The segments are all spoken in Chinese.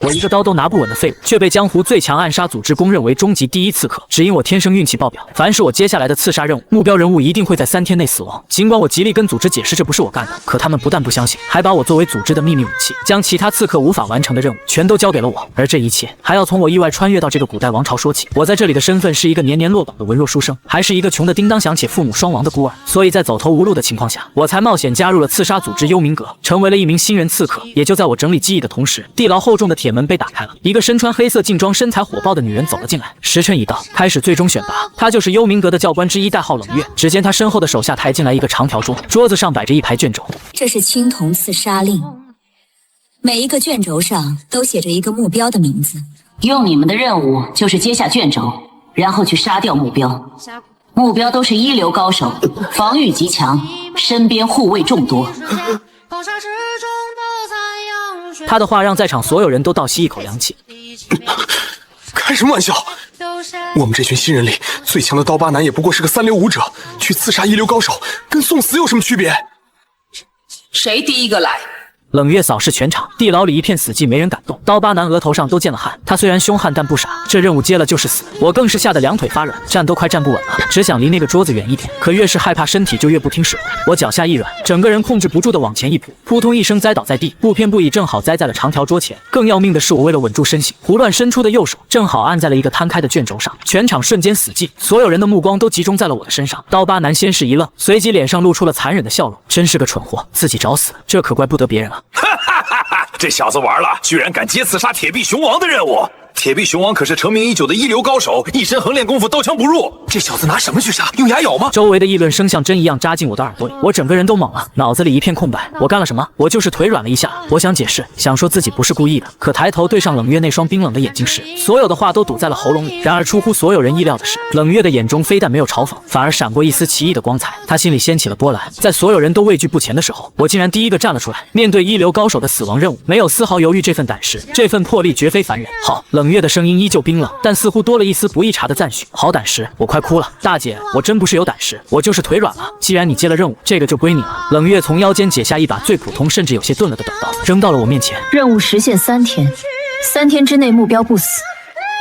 我一个刀都拿不稳的废物，却被江湖最强暗杀组织公认为终极第一刺客，只因我天生运气爆表。凡是我接下来的刺杀任务，目标人物一定会在3天内死亡。尽管我极力跟组织解释这不是我干的，可他们不但不相信，还把我作为组织的秘密武器，将其他刺客无法完成的任务全都交给了我。而这一切还要从我意外穿越到这个古代王朝说起。我在这里的身份是一个年年落榜的文弱书生，还是一个穷得叮当响且父母双亡的孤儿。所以在走投无路的情况下，我才冒险加入了刺杀组织幽冥阁，成为了一名新人刺客。也就在我整理记忆的同时，地牢厚重的铁门被打开了，一个身穿黑色劲装、身材火爆的女人走了进来。时辰已到，开始最终选拔。她就是幽冥阁的教官之一，代号冷月。只见她身后的手下抬进来一个长条桌，桌子上摆着一排卷轴。这是青铜刺杀令，每一个卷轴上都写着一个目标的名字。用你们的任务就是接下卷轴，然后去杀掉目标。目标都是一流高手，防御极强，身边护卫众多。他的话让在场所有人都倒吸一口凉气。开什么玩笑！我们这群新人里最强的刀疤男也不过是个3流武者，去刺杀一流高手，跟送死有什么区别？谁第一个来？冷月扫视全场，地牢里一片死寂，没人敢动。刀疤男额头上都见了汗，他虽然凶悍但不傻，这任务接了就是死。我更是吓得两腿发软，站都快站不稳了，只想离那个桌子远一点。可越是害怕，身体就越不听使唤。我脚下一软，整个人控制不住的往前一扑，扑通一声栽倒在地，不偏不倚，正好栽在了长条桌前。更要命的是，我为了稳住身形，胡乱伸出的右手正好按在了一个摊开的卷轴上，全场瞬间死寂，所有人的目光都集中在了我的身上。刀疤男先是一愣，随即脸上露出了残忍的笑容，真是个蠢货，自己找死，这可怪不得别人了。这小子玩了，居然敢接刺杀铁臂熊王的任务！铁臂熊王可是成名已久的一流高手，一身横练功夫，刀枪不入。这小子拿什么去杀？用牙咬吗？周围的议论声像针一样扎进我的耳朵里，我整个人都懵了，脑子里一片空白。我干了什么？我就是腿软了一下。我想解释，想说自己不是故意的，可抬头对上冷月那双冰冷的眼睛时，所有的话都堵在了喉咙里。然而出乎所有人意料的是，冷月的眼中非但没有嘲讽，反而闪过一丝奇异的光彩。他心里掀起了波澜，在所有人都畏惧不前的时候，我竟然第一个站了出来，面对一流高手的死亡任务，没有丝毫犹豫。这份胆识，这份魄力，绝非凡人。好，冷月的声音依旧冰冷，但似乎多了一丝不易察的赞许。好胆识，我快哭了。大姐，我真不是有胆识，我就是腿软了。既然你接了任务，这个就归你了。冷月从腰间解下一把最普通甚至有些钝了的短刀，扔到了我面前。任务实现3天，3天之内目标不死，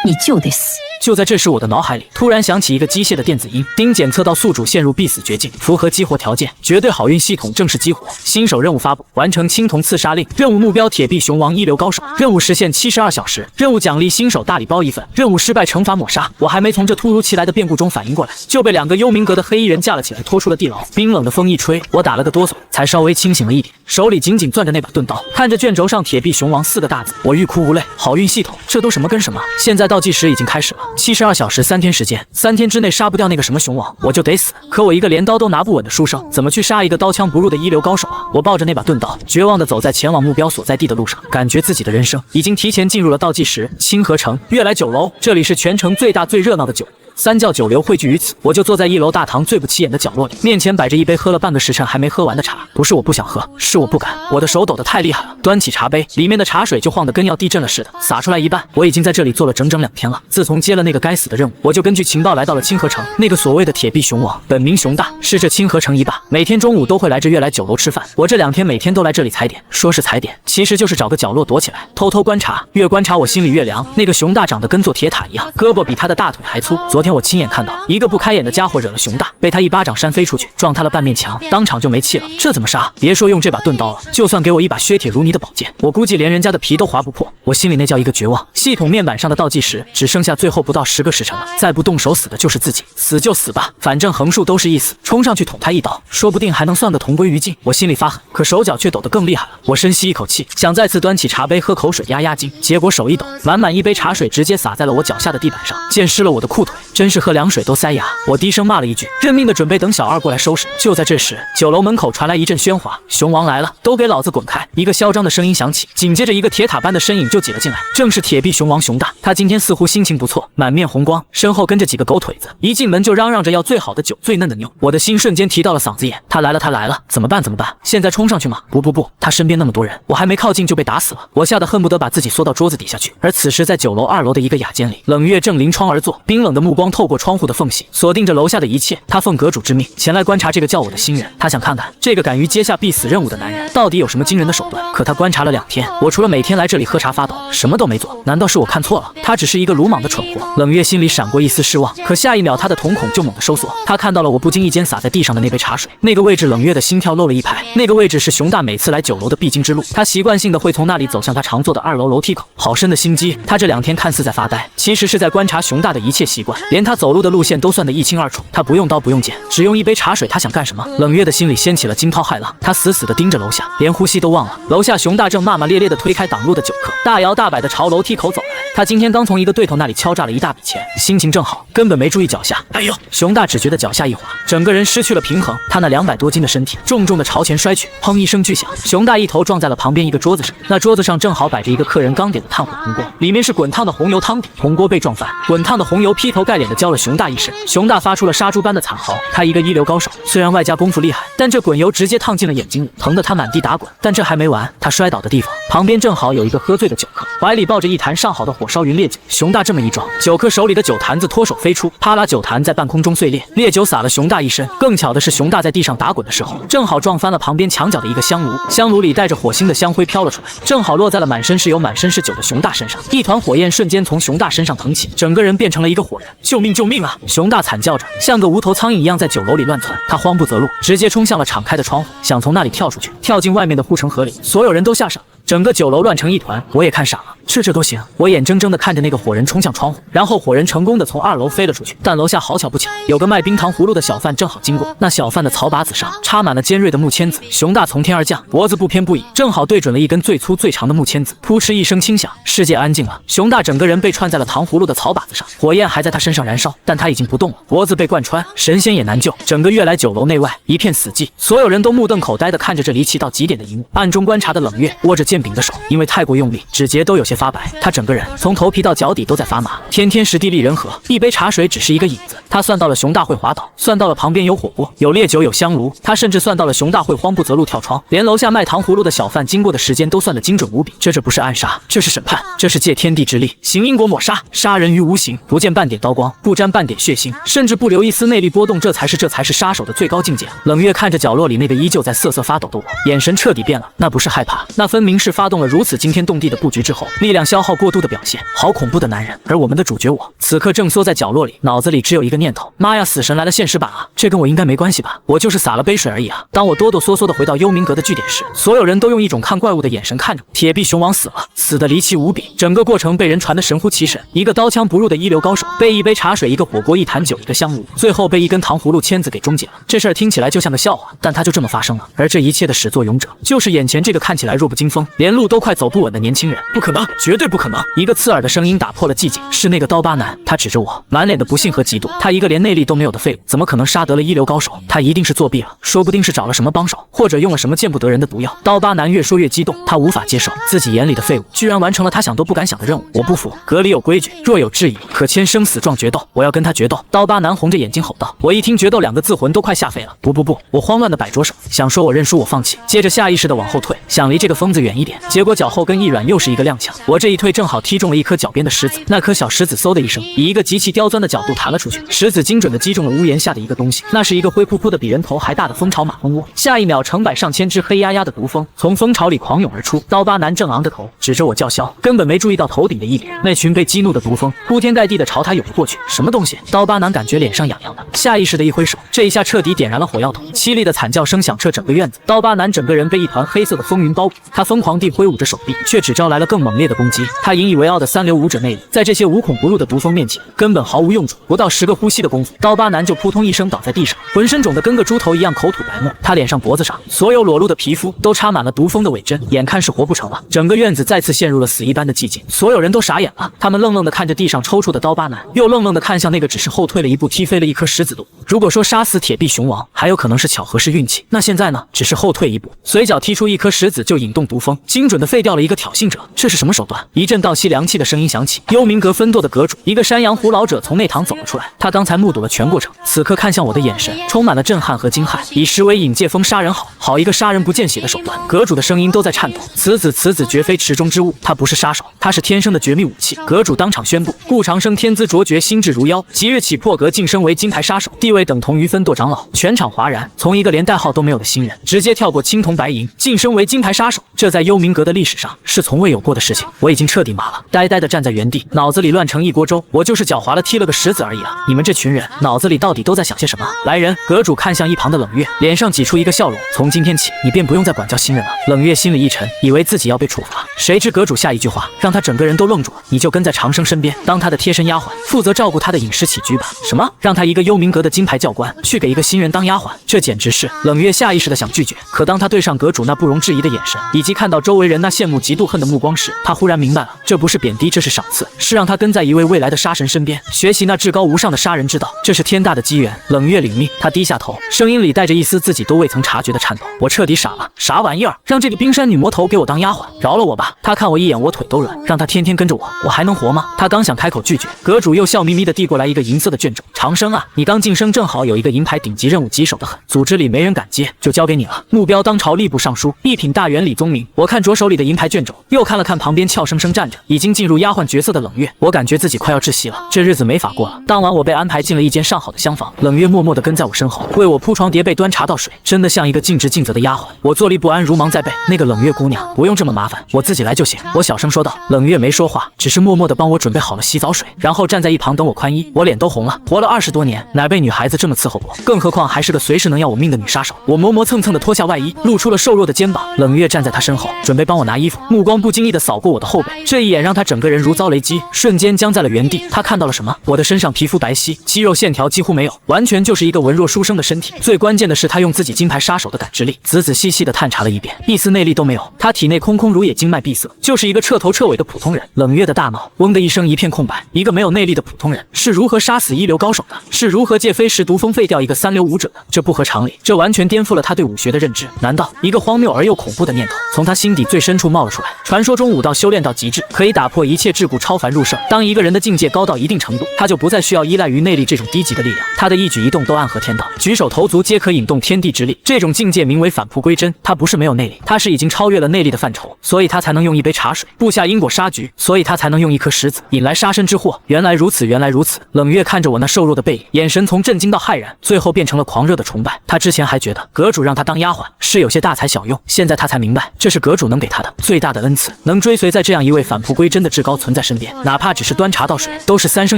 你就得死。就在这时，我的脑海里突然响起一个机械的电子音：丁检测到宿主陷入必死绝境，符合激活条件，绝对好运系统正式激活。新手任务发布，完成青铜刺杀令，任务目标铁臂熊王一流高手，任务时限72小时，任务奖励新手大礼包1份，任务失败惩罚抹杀。我还没从这突如其来的变故中反应过来，就被2个幽冥阁的黑衣人架了起来，拖出了地牢。冰冷的风一吹，我打了个哆嗦，才稍微清醒了一点，手里紧紧攥着那把钝刀，看着卷轴上铁臂熊王4个大字，我欲哭无泪。好运系统，这都什么跟什么？现在倒计时已经开始了。72小时3天时间，3天之内杀不掉那个什么熊王，我就得死。可我一个连刀都拿不稳的书生，怎么去杀一个刀枪不入的一流高手啊？我抱着那把钝刀，绝望地走在前往目标所在地的路上，感觉自己的人生已经提前进入了倒计时。清河城悦来酒楼，这里是全城最大最热闹的酒三教九流汇聚于此，我就坐在1楼大堂最不起眼的角落里，面前摆着一杯喝了半个时辰还没喝完的茶。不是我不想喝，是我不敢，我的手抖得太厉害了。端起茶杯，里面的茶水就晃得跟要地震了似的，洒出来一半。我已经在这里坐了整整2天了。自从接了那个该死的任务，我就根据情报来到了清河城。那个所谓的铁臂熊王，本名熊大，是这清河城一霸，每天中午都会来这悦来酒楼吃饭。我这2天每天都来这里踩点，说是踩点，其实就是找个角落躲起来，偷偷观察。越观察我心里越凉。那个熊大长得跟座铁塔一样，胳膊比他的大腿还粗。昨天我亲眼看到一个不开眼的家伙惹了熊大，被他一巴掌扇飞出去，撞塌了半面墙，当场就没气了。这怎么杀？别说用这把钝刀了，就算给我一把削铁如泥的宝剑，我估计连人家的皮都划不破。我心里那叫一个绝望。系统面板上的倒计时只剩下最后不到10个时辰了，再不动手死的就是自己，死就死吧，反正横竖都是一死，冲上去捅他一刀，说不定还能算个同归于尽。我心里发狠，可手脚却抖得更厉害了。我深吸一口气，想再次端起茶杯喝口水压压惊，结果手一抖，满满一杯茶水直接洒在了我脚下的地板上，溅湿了我的裤腿，真是喝凉水都塞牙。我低声骂了一句，认命的准备等小二过来收拾。就在这时，酒楼门口传来一阵喧哗，熊王来了，都给老子滚开！一个嚣张的声音响起，紧接着一个铁塔般的身影就挤了进来，正是铁臂熊王熊大。他今天似乎心情不错，满面红光，身后跟着几个狗腿子，一进门就嚷嚷着要最好的酒最嫩的妞。我的心瞬间提到了嗓子眼，他来了他来了，怎么办怎么办？现在冲上去吗？不，他身边那么多人，我还没靠近就被打死了。我吓得恨不得把自己缩到桌子底下去。而此时在酒楼2楼的一个雅间里，冷月正临窗而坐，冰冷的目光光透过窗户的缝隙，锁定着楼下的一切。他奉阁主之命前来观察这个叫我的新人，他想看看这个敢于接下必死任务的男人到底有什么惊人的手段。可他观察了2天，我除了每天来这里喝茶发抖，什么都没做。难道是我看错了？他只是一个鲁莽的蠢货。冷月心里闪过一丝失望，可下一秒他的瞳孔就猛地收缩。他看到了我不经意间洒在地上的那杯茶水，那个位置冷月的心跳漏了一拍。那个位置是熊大每次来酒楼的必经之路，他习惯性的会从那里走向他常坐的2楼楼梯口。好深的心机！他这2天看似在发呆，其实是在观察熊大的一切习惯，连他走路的路线都算得一清二楚。他不用刀不用剑，只用一杯茶水，他想干什么？冷月的心里掀起了惊涛骇浪，他死死地盯着楼下，连呼吸都忘了。楼下熊大正骂骂咧咧地推开挡路的酒客，大摇大摆地朝楼梯口走来。他今天刚从一个对头那里敲诈了一大笔钱，心情正好，根本没注意脚下。哎呦！熊大只觉得脚下一滑，整个人失去了平衡，他那200多斤的身体重重地朝前摔去，砰一声巨响，熊大一头撞在了旁边一个桌子上。那桌子上正好摆着一个客人刚点的炭火铜锅，里面是滚烫的红油汤底，铜锅被撞翻，滚烫的红油劈头盖脸地浇了熊大一身。熊大发出了杀猪般的惨嚎，他一个一流高手，虽然外加功夫厉害，但这滚油直接烫进了眼睛里，疼得他满地打滚。但这还没完，他摔倒的地方旁边正好有一个喝醉的酒客，怀里抱着一坛上好的火烧云烈酒。熊大这么一撞，酒客手里的酒坛子脱手飞出，啪啦，酒坛在半空中碎裂，烈酒洒了熊大一身。更巧的是，熊大在地上打滚的时候，正好撞翻了旁边墙角的一个香炉，香炉里带着火星的香灰飘了出来，正好落在了满身是油满身是酒的熊大身上。一团火焰瞬间从熊大身上腾起，整个人变成了一个火人。救命救命啊！熊大惨叫着，像个无头苍蝇一样在酒楼里乱窜。他慌不择路，直接冲向了敞开的窗户，想从那里跳出去，跳进外面的护城河里。所有人都吓傻了，整个酒楼乱成一团，我也看傻了。这都行！我眼睁睁地看着那个火人冲向窗户，然后火人成功地从2楼飞了出去。但楼下好巧不巧，有个卖冰糖葫芦的小贩正好经过，那小贩的草把子上插满了尖锐的木签子。熊大从天而降，脖子不偏不倚，正好对准了一根最粗最长的木签子，扑哧一声轻响，世界安静了。熊大整个人被串在了糖葫芦的草把子上，火焰还在他身上燃烧，但他已经不动了，脖子被贯穿，神仙也难救。整个悦来酒楼内外一片死寂，所有人都目瞪口呆地看着这离奇到极点的一幕。暗中观察的冷月握着剑柄的手，因为太过用力，指节都有些发白，他整个人从头皮到脚底都在发麻。天天时地利人和，一杯茶水只是一个引子。他算到了熊大会滑倒，算到了旁边有火锅、有烈酒、有香炉，他甚至算到了熊大会慌不择路跳窗，连楼下卖糖葫芦的小贩经过的时间都算得精准无比。这不是暗杀，这是审判，这是借天地之力行因果抹杀，杀人于无形，不见半点刀光，不沾半点血腥，甚至不留一丝内力波动，这才是杀手的最高境界。冷月看着角落里那个依旧在瑟瑟发抖的我，眼神彻底变了，那不是害怕，那分明是发动了如此惊天动地的布局之后力量消耗过度的表现。好恐怖的男人！而我们的主角我，此刻正缩在角落里，脑子里只有一个念头：妈呀，死神来了现实版啊！这跟我应该没关系吧？我就是洒了杯水而已啊！当我哆哆嗦嗦地回到幽冥阁的据点时，所有人都用一种看怪物的眼神看着我。铁臂熊王死了，死得离奇无比，整个过程被人传得神乎其神。一个刀枪不入的一流高手，被一杯茶水、一个火锅、一坛酒、一个香炉，最后被一根糖葫芦签子给终结了。这事儿听起来就像个笑话，但它就这么发生了。而这一切的始作俑者，就是眼前这个看起来弱不禁风，连路都快走不稳的年轻人。不可能，绝对不可能！一个刺耳的声音打破了寂静，是那个刀疤男。他指着我，满脸的不幸和嫉妒。他一个连内力都没有的废物，怎么可能杀得了一流高手？他一定是作弊了，说不定是找了什么帮手，或者用了什么见不得人的毒药。刀疤男越说越激动，他无法接受自己眼里的废物居然完成了他想都不敢想的任务。我不服，阁里有规矩，若有质疑，可签生死状决斗。我要跟他决斗！刀疤男红着眼睛吼道。我一听决斗2个字，魂都快吓飞了。不！我慌乱的摆着手，想说我认输，我放弃。接着下意识的往后退，想离这个疯子远一点。结果脚后跟一软，又是一个踉跄。我这一退，正好踢中了一颗脚边的石子。那颗小石子嗖的一声，以一个极其刁钻的角度弹了出去。石子精准的击中了屋檐下的一个东西，那是一个灰扑扑的比人头还大的蜂巢马蜂窝。下一秒，成百上千只黑压压的毒蜂从蜂巢里狂涌而出。刀疤男正昂着头，指着我叫嚣，根本没注意到头顶的一点。那群被激怒的毒蜂铺天盖地的朝他涌了过去。什么东西？刀疤男感觉脸上痒痒的，下意识的一挥手，这一下彻底点燃了火药桶。凄厉的惨叫声响彻整个院子。刀疤男整个人被一团黑色的风云包裹，他疯狂地挥舞着手臂，却只招来了更猛烈的攻击。他引以为傲的3流武者内力，在这些无孔不入的毒蜂面前根本毫无用处。不到10个呼吸的功夫，刀疤男就扑通一声倒在地上，浑身肿得跟个猪头一样，口吐白沫。他脸上脖子上所有裸露的皮肤都插满了毒蜂的尾针，眼看是活不成了。整个院子再次陷入了死一般的寂静，所有人都傻眼了。他们愣愣地看着地上抽搐的刀疤男，又愣愣地看向那个只是后退了一步踢飞了一颗石子的我。如果说杀死铁臂熊王还有可能是巧合是运气，那现在呢？只是后退一步，随脚踢出一颗石子就引动毒蜂，精准地废掉了一个挑衅者。这是什么手手段。一阵倒吸凉气的声音响起，幽冥阁分舵的阁主，一个山羊胡老者从内堂走了出来。他刚才目睹了全过程，此刻看向我的眼神充满了震撼和惊骇。以实为引介风杀人好一个杀人不见血的手段。阁主的声音都在颤抖，此子绝非池中之物，他不是杀手，他是天生的绝密武器。阁主当场宣布，顾长生天资卓绝，心智如妖，即日起破格晋升为金牌杀手，地位等同于分舵长老。全场哗然，从一个连代号都没有的新人，直接跳过青铜白银，晋升为金牌杀手，这在幽冥阁的历史上是从未有过的事情。我已经彻底麻了，呆呆地站在原地，脑子里乱成一锅粥。我就是狡猾了踢了个石子而已啊！你们这群人脑子里到底都在想些什么？来人！阁主看向一旁的冷月，脸上挤出一个笑容。从今天起，你便不用再管教新人了。冷月心里一沉，以为自己要被处罚，谁知阁主下一句话让他整个人都愣住了。你就跟在长生身边，当他的贴身丫鬟，负责照顾他的饮食起居吧。什么？让他一个幽冥阁的金牌教官去给一个新人当丫鬟？这简直是……冷月下意识的想拒绝，可当他对上阁主那不容置疑的眼神，以及看到周围人那羡慕嫉妒恨的目光时，他忽然明白了，这不是贬低，这是赏赐，是让他跟在一位未来的杀神身边，学习那至高无上的杀人之道。这是天大的机缘。冷月领命，他低下头，声音里带着一丝自己都未曾察觉的颤抖。我彻底傻了，啥玩意儿？让这个冰山女魔头给我当丫鬟？饶了我吧！他看我一眼，我腿都软，让他天天跟着我还能活吗？他刚想开口拒绝，阁主又笑眯眯地递过来一个银色的卷轴。长生啊，你刚晋升，正好有一个银牌顶级任务，棘手的很，组织里没人敢接，就交给你了。目标当朝吏部尚书，一品大员李宗明。我看着手里的银牌卷轴，又看了看旁边俏生生站着已经进入丫鬟角色的冷月，我感觉自己快要窒息了，这日子没法过了。当晚我被安排进了一间上好的厢房，冷月默默地跟在我身后，为我铺床叠被端茶倒水，真的像一个尽职尽责的丫鬟。我坐立不安，如芒在背。那个冷月姑娘，不用这么麻烦，我自己来就行。我小声说道。冷月没说话，只是默默地帮我准备好了洗澡水，然后站在一旁等我宽衣。我脸都红了，活了20多年，哪被女孩子这么伺候过？更何况还是个随时能要我命的女杀手。我磨磨蹭蹭地脱下外衣，露出了瘦弱的肩膀。冷月站在她身后，准备帮我拿衣服，目光不经意地扫过我的后背。这一眼让她整个人如遭雷击，瞬间僵在了原地。她看到了什么？我的身上皮肤白皙，肌肉线条几乎没有，完全就是一个文弱书生的身体。最关键的是，她用自己金牌杀手的感知力，仔仔细细地探查了一遍，一丝内力都没有。她体内空空如也，经脉闭塞，就是一个彻头彻尾的普通人。冷月的大脑嗡的一声一片空白，一个没有内力的普通人是如何杀死一流高手的？是如何借飞石毒蜂废掉一个3流武者的？这不合常理，这完全颠覆了他对武学的认知。难道一个荒谬而又恐怖的念头从他心底最深处冒了出来？传说中武道修炼到极致，可以打破一切桎梏，超凡入圣。当一个人的境界高到一定程度，他就不再需要依赖于内力这种低级的力量，他的一举一动都暗合天道，举手投足皆可引动天地之力。这种境界名为返璞归真。他不是没有内力，他是已经超越了内力的范畴，所以他才能用一杯茶水布下因果杀局，所以他才能用一颗石子引来杀身之祸。原来如此，原来如此。冷月看着我那瘦弱的背影，眼神从震惊到骇然，最后变成了狂热的崇拜。他之前还觉得阁主让他当丫鬟是有些大材小用，现在他才明白，这是阁主能给他的最大的恩赐，能追随在这样一位返璞归真的至高存在身边，哪怕只是端茶倒水，都是三生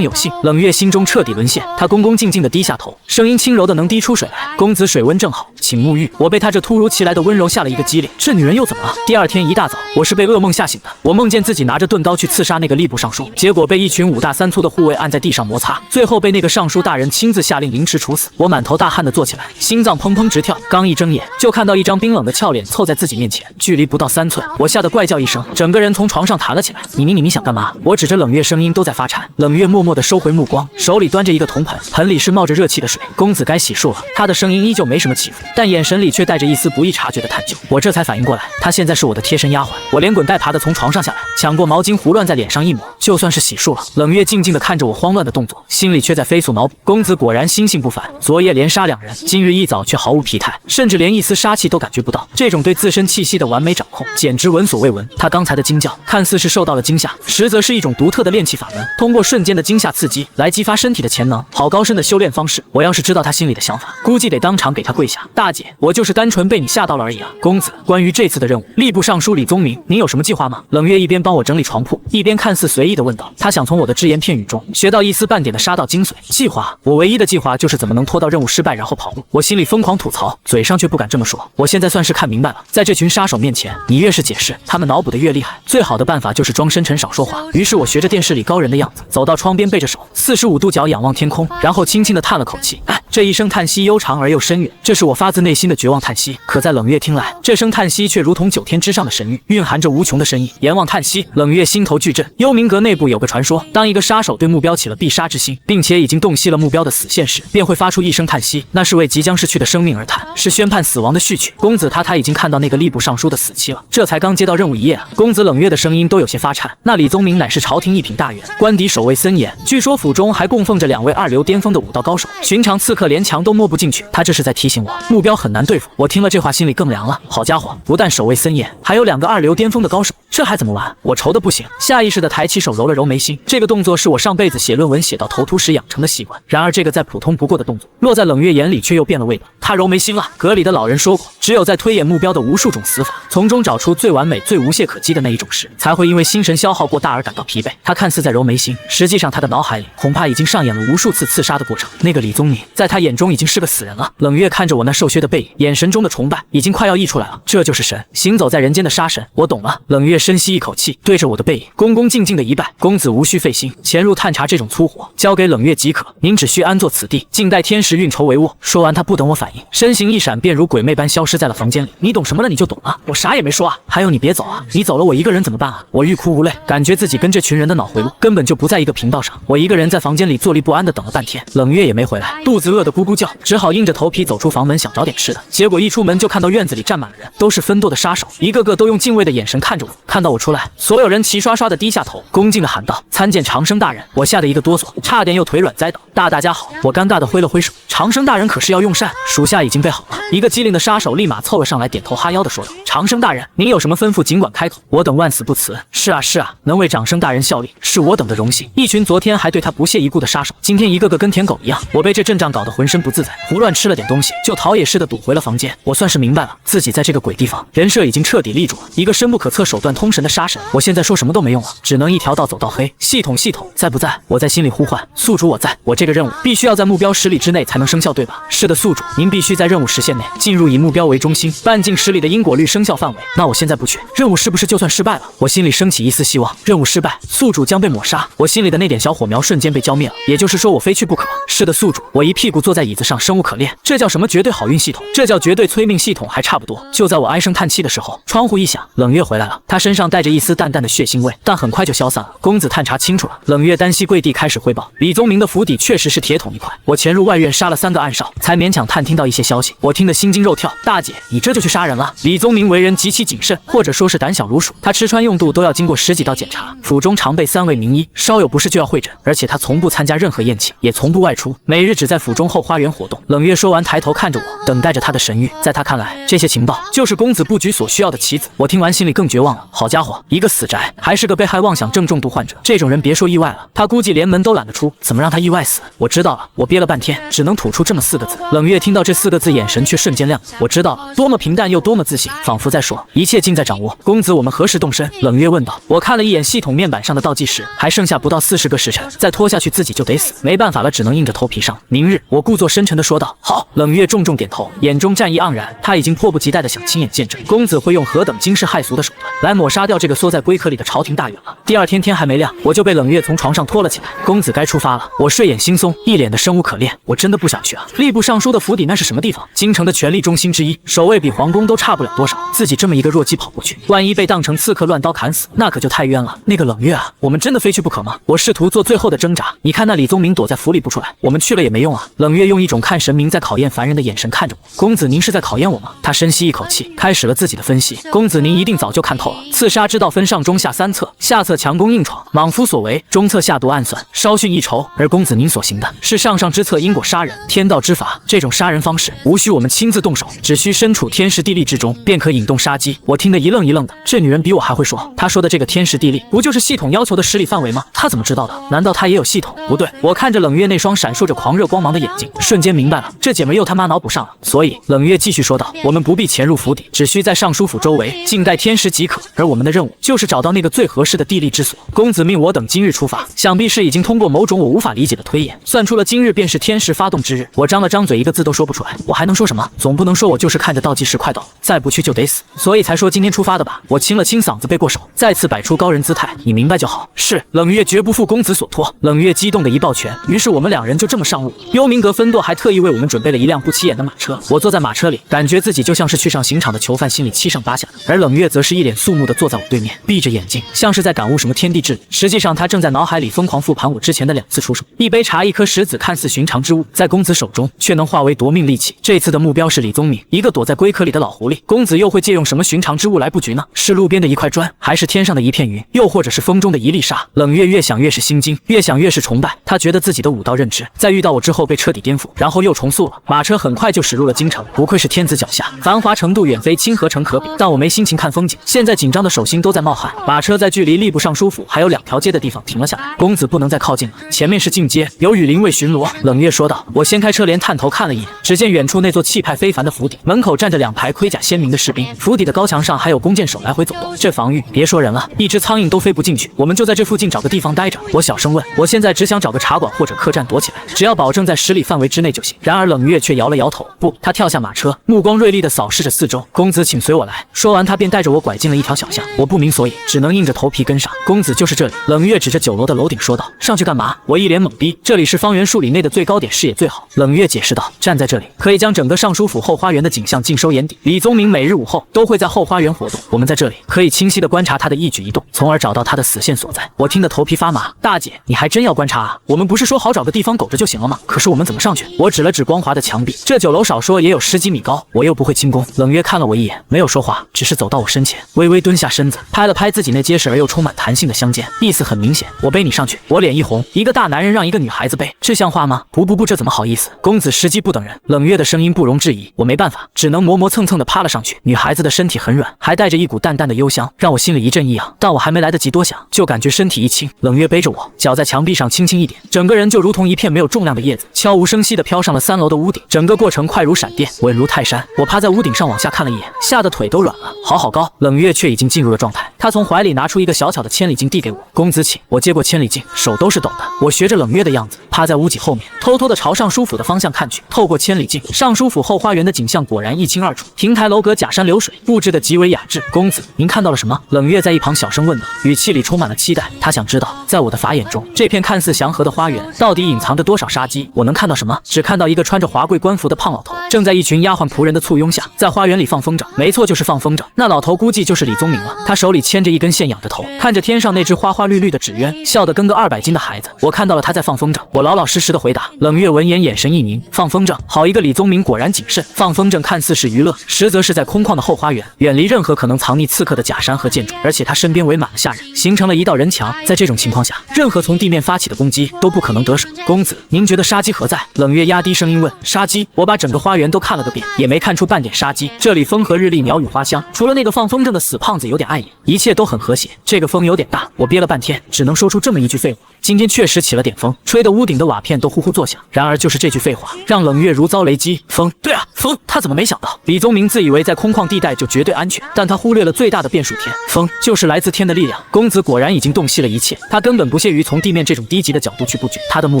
有幸。冷月心中彻底沦陷，他恭恭敬敬地低下头，声音轻柔的能滴出水来：“公子水温正好，请沐浴。”我被他这突如其来的温柔吓了一个激灵，这女人又怎么了？第二天一大早，我是被噩梦吓醒的，我梦见自己拿着钝刀去刺杀那个吏部尚书，结果被一群5大3粗的护卫按在地上摩擦，最后被那个尚书大人亲自下令凌迟处死。我满头大汗地坐起来，心脏砰砰直跳，刚一睁眼就看到一张冰冷的俏脸凑在自己面前，距离不到3寸，我吓得怪叫一声，整个人从床上弹了起来。你想干嘛？我指着冷月，声音都在发颤。冷月默默地收回目光，手里端着一个铜盆，盆里是冒着热气的水。公子该洗漱了。他的声音依旧没什么起伏，但眼神里却带着一丝不易察觉的探究。我这才反应过来，她现在是我的贴身丫鬟。我连滚带爬地从床上下来，抢过毛巾胡乱在脸上一抹，就算是洗漱了。冷月静静地看着我慌乱的动作，心里却在飞速脑补：公子果然心性不凡，昨夜连杀2人，今日一早却毫无疲态，甚至连一丝杀气都感觉不到。这种对自身气息的完美掌控，简直闻所未闻。他刚才的惊叫看似是受到了惊吓，实则是一种独特的炼气法门，通过瞬间的惊吓刺激来激发身体的潜能。好高深的修炼方式，我要是知道他心里的想法，估计得当场给他跪下。大姐，我就是单纯被你吓到了而已啊。公子，关于这次的任务，吏部尚书李宗明，您有什么计划吗？冷月一边帮我整理床铺，一边看似随意地问道。他想从我的只言片语中学到一丝半点的杀道精髓。计划？我唯一的计划就是怎么能拖到任务失败然后跑路。我心里疯狂吐槽，嘴上却不敢这么说。我现在算是看明白了，在这群杀手面前，你越是解释，他们脑补的越厉害。最好的办法就是装深沉，少说话。于是我学着电视里高人的样子，走到窗边，背着手，45度角仰望天空，然后轻轻地叹了口气。哎，这一声叹息悠长而又深远，这是我发自内心的绝望叹息。可在冷月听来，这声叹息却如同9天之上的神谕，蕴含着无穷的深意。阎王叹息，冷月心头巨震。幽冥阁内部有个传说，当一个杀手对目标起了必杀之心，并且已经洞悉了目标的死线时，便会发出一声叹息，那是为即将逝去的生命而叹，是宣判死亡的序曲。公子他已经看到那个吏部尚书的死期了，这才刚接到任务1夜啊！公子冷月的声音都有些发颤。那李宗明乃是朝廷一品大员，官邸守卫森严，据说府中还供奉着2位2流巅峰的武道高手，寻常刺客连墙都摸不进去。他这是在提醒我，目标很难对付。我听了这话，心里更凉了。好家伙，不但守卫森严，还有2个2流巅峰的高手，这还怎么玩？我愁得不行，下意识地抬起手揉了揉眉心。这个动作是我上辈子写论文写到头秃时养成的习惯。然而这个再普通不过的动作，落在冷月眼里却又变了味道。他揉眉心了。阁里的老人说过，只有在推演目标的无数种死法，从中找出最完美、最无懈可击的那一种时，才会因为精神消耗过大而感到疲惫。他看似在揉眉心，实际上他的脑海里恐怕已经上演了无数次刺杀的过程。那个李宗明，在他眼中已经是个死人了。冷月看着我那瘦削的背影，眼神中的崇拜已经快要溢出来了。这就是神，行走在人间的杀神。我懂了。冷月深吸一口气，对着我的背影恭恭敬敬的一拜。公子无需费心，潜入探查这种粗活交给冷月即可，您只需安坐此地，静待天时运筹帷幄。说完，他不等我反应，身形一闪，便如鬼魅般消失在了房间里。你懂什么了？你就懂了。我啥也没说啊。还有你别走啊，你走了我一个人怎么办啊？我欲哭无泪，感觉自己跟这群人的脑回路根本就不在一个频道上。我一个人在房间里坐立不安的等了半天，冷月也没回来，肚子饿得咕咕叫，只好硬着头皮走出房门想找点吃的。结果一出门就看到院子里站满了人，都是分舵的杀手，一个个都用敬畏的眼神看着我。看到我出来，所有人齐刷刷的低下头，恭敬的喊道：“参见长生大人！”我吓得一个哆嗦，差点又腿软栽倒。大家好，我尴尬的挥了挥手。长生大人可是要用膳，属下已经备好了。一个机灵的杀手立马凑了上来，点头哈腰的说道：“长生大人，您有什么吩咐尽管开口，我等万死不辞。”是啊，能为长生大人效力，是我等的荣幸。一群昨天还对他不屑一顾的杀手，今天一个个跟舔狗一样。我被这阵仗搞得浑身不自在，胡乱吃了点东西，就逃也似的堵回了房间。我算是明白了，自己在这个鬼地方，人设已经彻底立住了。一个深不可测、手段通神的杀神，我现在说什么都没用了，只能一条道走到黑。系统在不在？我在心里呼唤。宿主我在。我这个任务必须要在目标10里之内才能生效，对吧？是的，宿主，您必须在任务时限内进入以目标为中心半径10里的因果律生效范围。那我现在不去，任务是不是就算失败了？我心里升起一丝希望。任务失败，宿主将被抹杀。我心里的那点小火苗瞬间被浇灭了，也就是说我非去不可。是的，宿主，我一屁股坐在椅子上，生无可恋。这叫什么绝对好运系统？这叫绝对催命系统还差不多。就在我唉声叹气的时候，窗户一响，冷月回来了。他身上带着一丝淡淡的血腥味，但很快就消散了。公子探查清楚了。冷月单膝跪地开始汇报。李宗明的府邸确实是铁桶一块，我潜入外院杀了3个暗哨，才勉强探听到一些消息。我听得心惊肉跳。大姐，你这就去杀人了？李宗明为人极其谨慎，或者说是胆小如鼠，他吃穿用度都要经过10几道检查。府中常备3位名医，稍有不适就要会诊，而且他从不参加任何宴请，也从不外出，每日只在府中后花园活动。冷月说完，抬头看着我，等待着他的神谕。在他看来，这些情报就是公子布局所需要的棋子。我听完心里更绝望了。好家伙，一个死宅，还是个被害妄想症重度患者，这种人别说意外了，他估计连门都懒得出，怎么让他意外死？我知道了。我憋了半天，只能吐出这么4个字。冷月听到这4个字，眼神却瞬间亮了。我知道了，多么平淡又多么自信，仿佛在说一切尽在掌握。公子，我们何时动身？冷月问道。我看了一眼系统面板上的倒计时，还剩下不到40个时辰，再拖下去自己就得死，没办法了，只能硬着头皮上。明日，我故作深沉地说道。好。冷月重重点头，眼中战意盎然，他已经迫不及待地想亲眼见证公子会用何等惊世骇俗的手段来抹杀掉这个缩在龟壳里的朝廷大员了。第二天天还没亮，我就被冷月从床上拖了起来。公子该出发了。我睡眼惺忪，一脸的生无可恋。我真的不想去啊！吏部尚书的府邸那是什么地方？京城的权力中心之一，守卫比皇宫都差不了多少。自己这么一个弱鸡跑过去，万一被当成刺客乱刀砍死，那可就太冤了。那个冷月啊，我们真的非去不可吗？我试图做最后的挣扎。你看那李宗明躲在府里不出来，我们去了也没用啊。冷月用一种看神明在考验凡人的眼神看着我。公子，您是在考验我吗？他深吸一口气，开始了自己的分析。公子，您一定早就看透了，刺杀之道分上中下3策，下策强攻硬闯，莽夫所为；中策下毒暗算，稍逊一筹。而公子您所行的是上之策，因果杀人，天道之法。这种杀人方式无需我们亲自动手，只需身处天时地利之中，便可引动杀机。我听得一愣一愣的，这女人比我还会说。她说的这个天时地利，不就是系统要求的10里范围吗？她怎么知道的？难道她也有系统？不对，我看着冷月那双闪烁着狂热光芒的眼睛，瞬间明白了，这姐们又他妈脑补上了。所以冷月继续说道，我们不必潜入府邸，只需在尚书府周围静待天时即可。而我们的任务就是找到那个最合适的地利之所。公子命我等今日出发，想必是已经通过某种我无法理解的推演，眼，算出了今日便是天时发动之日。我张了张嘴，一个字都说不出来。我还能说什么？总不能说我就是看着倒计时快到了，再不去就得死，所以才说今天出发的吧。我清了清嗓子，背过手，再次摆出高人姿态。你明白就好。是，冷月绝不负公子所托。冷月激动的一抱拳，于是我们两人就这么上路。幽冥阁分舵还特意为我们准备了一辆不起眼的马车。我坐在马车里，感觉自己就像是去上刑场的囚犯，心里七上八下的。而冷月则是一脸肃穆的坐在我对面，闭着眼睛，像是在感悟什么天地之理。实际上，他正在脑海里疯狂复盘我之前的2次出手。一杯茶，一颗石子，看似寻常之物，在公子手中却能化为夺命利器。这次的目标是李宗敏，一个躲在龟壳里的老狐狸。公子又会借用什么寻常之物来布局呢？是路边的一块砖，还是天上的一片云，又或者是风中的一粒沙？冷月越想越是心惊，越想越是崇拜。他觉得自己的武道认知在遇到我之后被彻底颠覆，然后又重塑了。马车很快就驶入了京城，不愧是天子脚下，繁华程度远非清河城可比。但我没心情看风景，现在紧张的手心都在冒汗。马车在距离吏部尚书府还有2条街的地方停了下来。公子不能再靠近了，前面是境街，有羽林卫巡逻。冷月说道。我掀开车帘，探头看了一眼，只见远处那座气派非凡的府邸，门口站着2排盔甲鲜明的士兵，府邸的高墙上还有弓箭手来回走动。这防御，别说人了，一只苍蝇都飞不进去。我们就在这附近找个地方待着。我小声问，我现在只想找个茶馆或者客栈躲起来，只要保证在10里范围之内就行。然而冷月却摇了摇头，不，他跳下马车，目光锐利地扫视着四周。公子，请随我来。说完，他便带着我拐进了一条小巷。我不明所以，只能硬着头皮跟上。公子，就是这里。冷月指着9楼的楼顶说道。上去干嘛？我一脸懵逼。这里是方圆数里内的最高点，视野最好。冷月解释道，站在这里可以将整个尚书府后花园的景象尽收眼底。李宗明每日午后都会在后花园活动，我们在这里可以清晰地观察他的一举一动，从而找到他的死线所在。我听得头皮发麻。大姐，你还真要观察啊？我们不是说好找个地方苟着就行了吗？可是我们怎么上去？我指了指光滑的墙壁，这9楼少说也有10几米高，我又不会轻功。冷月看了我一眼，没有说话，只是走到我身前，微微蹲下身子，拍了拍自己那结实而又充满弹性的香肩，意思很明显，我背你上去。我脸一红，一个大男人让一个女孩子背，这像话吗？不，这怎么好意思？公子时机不等人。冷月的声音不容置疑，我没办法，只能磨磨蹭蹭地趴了上去。女孩子的身体很软，还带着一股淡淡的幽香，让我心里一阵异样。但我还没来得及多想，就感觉身体一轻，冷月背着我，脚在墙壁上轻轻一点，整个人就如同一片没有重量的叶子，悄无声息地飘上了3楼的屋顶。整个过程快如闪电，稳如泰山。我趴在屋顶上往下看了一眼，吓得腿都软了，好高。冷月却已经进入了状态，她从怀里拿出一个小巧的千里镜递给我。公子请。我接过千里镜，手都是抖的。我学着冷月的样子，趴在屋脊后面，偷偷地朝尚书府的方向看去。透过千里镜，尚书府后花园的景象果然一清二楚，亭台楼阁，假山流水，布置得极为雅致。公子，您看到了什么？冷月在一旁小声问道，语气里充满了期待。她想知道，在我的法眼中，这片看似祥和的花园到底隐藏着多少杀机。我能看到什么？只看到一个穿着华贵官服的胖老头，正在一群丫鬟仆人的簇拥下，在花园里放风筝。没错，就是放风筝。那老头估计就是李宗明了，他手里牵着一根线，仰着头，看着天上那只花花绿绿的纸鸢，笑得跟个200斤的孩子。我看到了他在放风筝，我老老实实的回答。冷月闻言，眼神一凝，放风筝，好一个李宗明，果然谨慎。放风筝看似是娱乐，实则是在空旷的后花园，远离任何可能藏匿刺客的假山和建筑，而且他身边围满了下人，形成了一道人墙。在这种情况下，任何从地面发起的攻击都不可能得手。公子，您觉得杀机何在？冷月压低声音问。杀机？我把整个花园都看了个遍，也没看出半点杀机。这里风和日丽，鸟语花香，除了那个放风筝的死胖子有点碍眼，一切都很和谐。这个风有点大，我憋了半天，只能说出这么一句废话。今天确实起了点风，吹得屋顶的瓦片都呼呼作响。然而就是这句废话，让冷月如遭雷击。风，对啊，风，他怎么没想到？李宗明自以为在空旷地带就绝对安全，但他忽略了最大的变数天。风就是来自天的力量。公子果然已经洞悉了一切，他根本不屑于从地面这种低级的角度去布局，他的目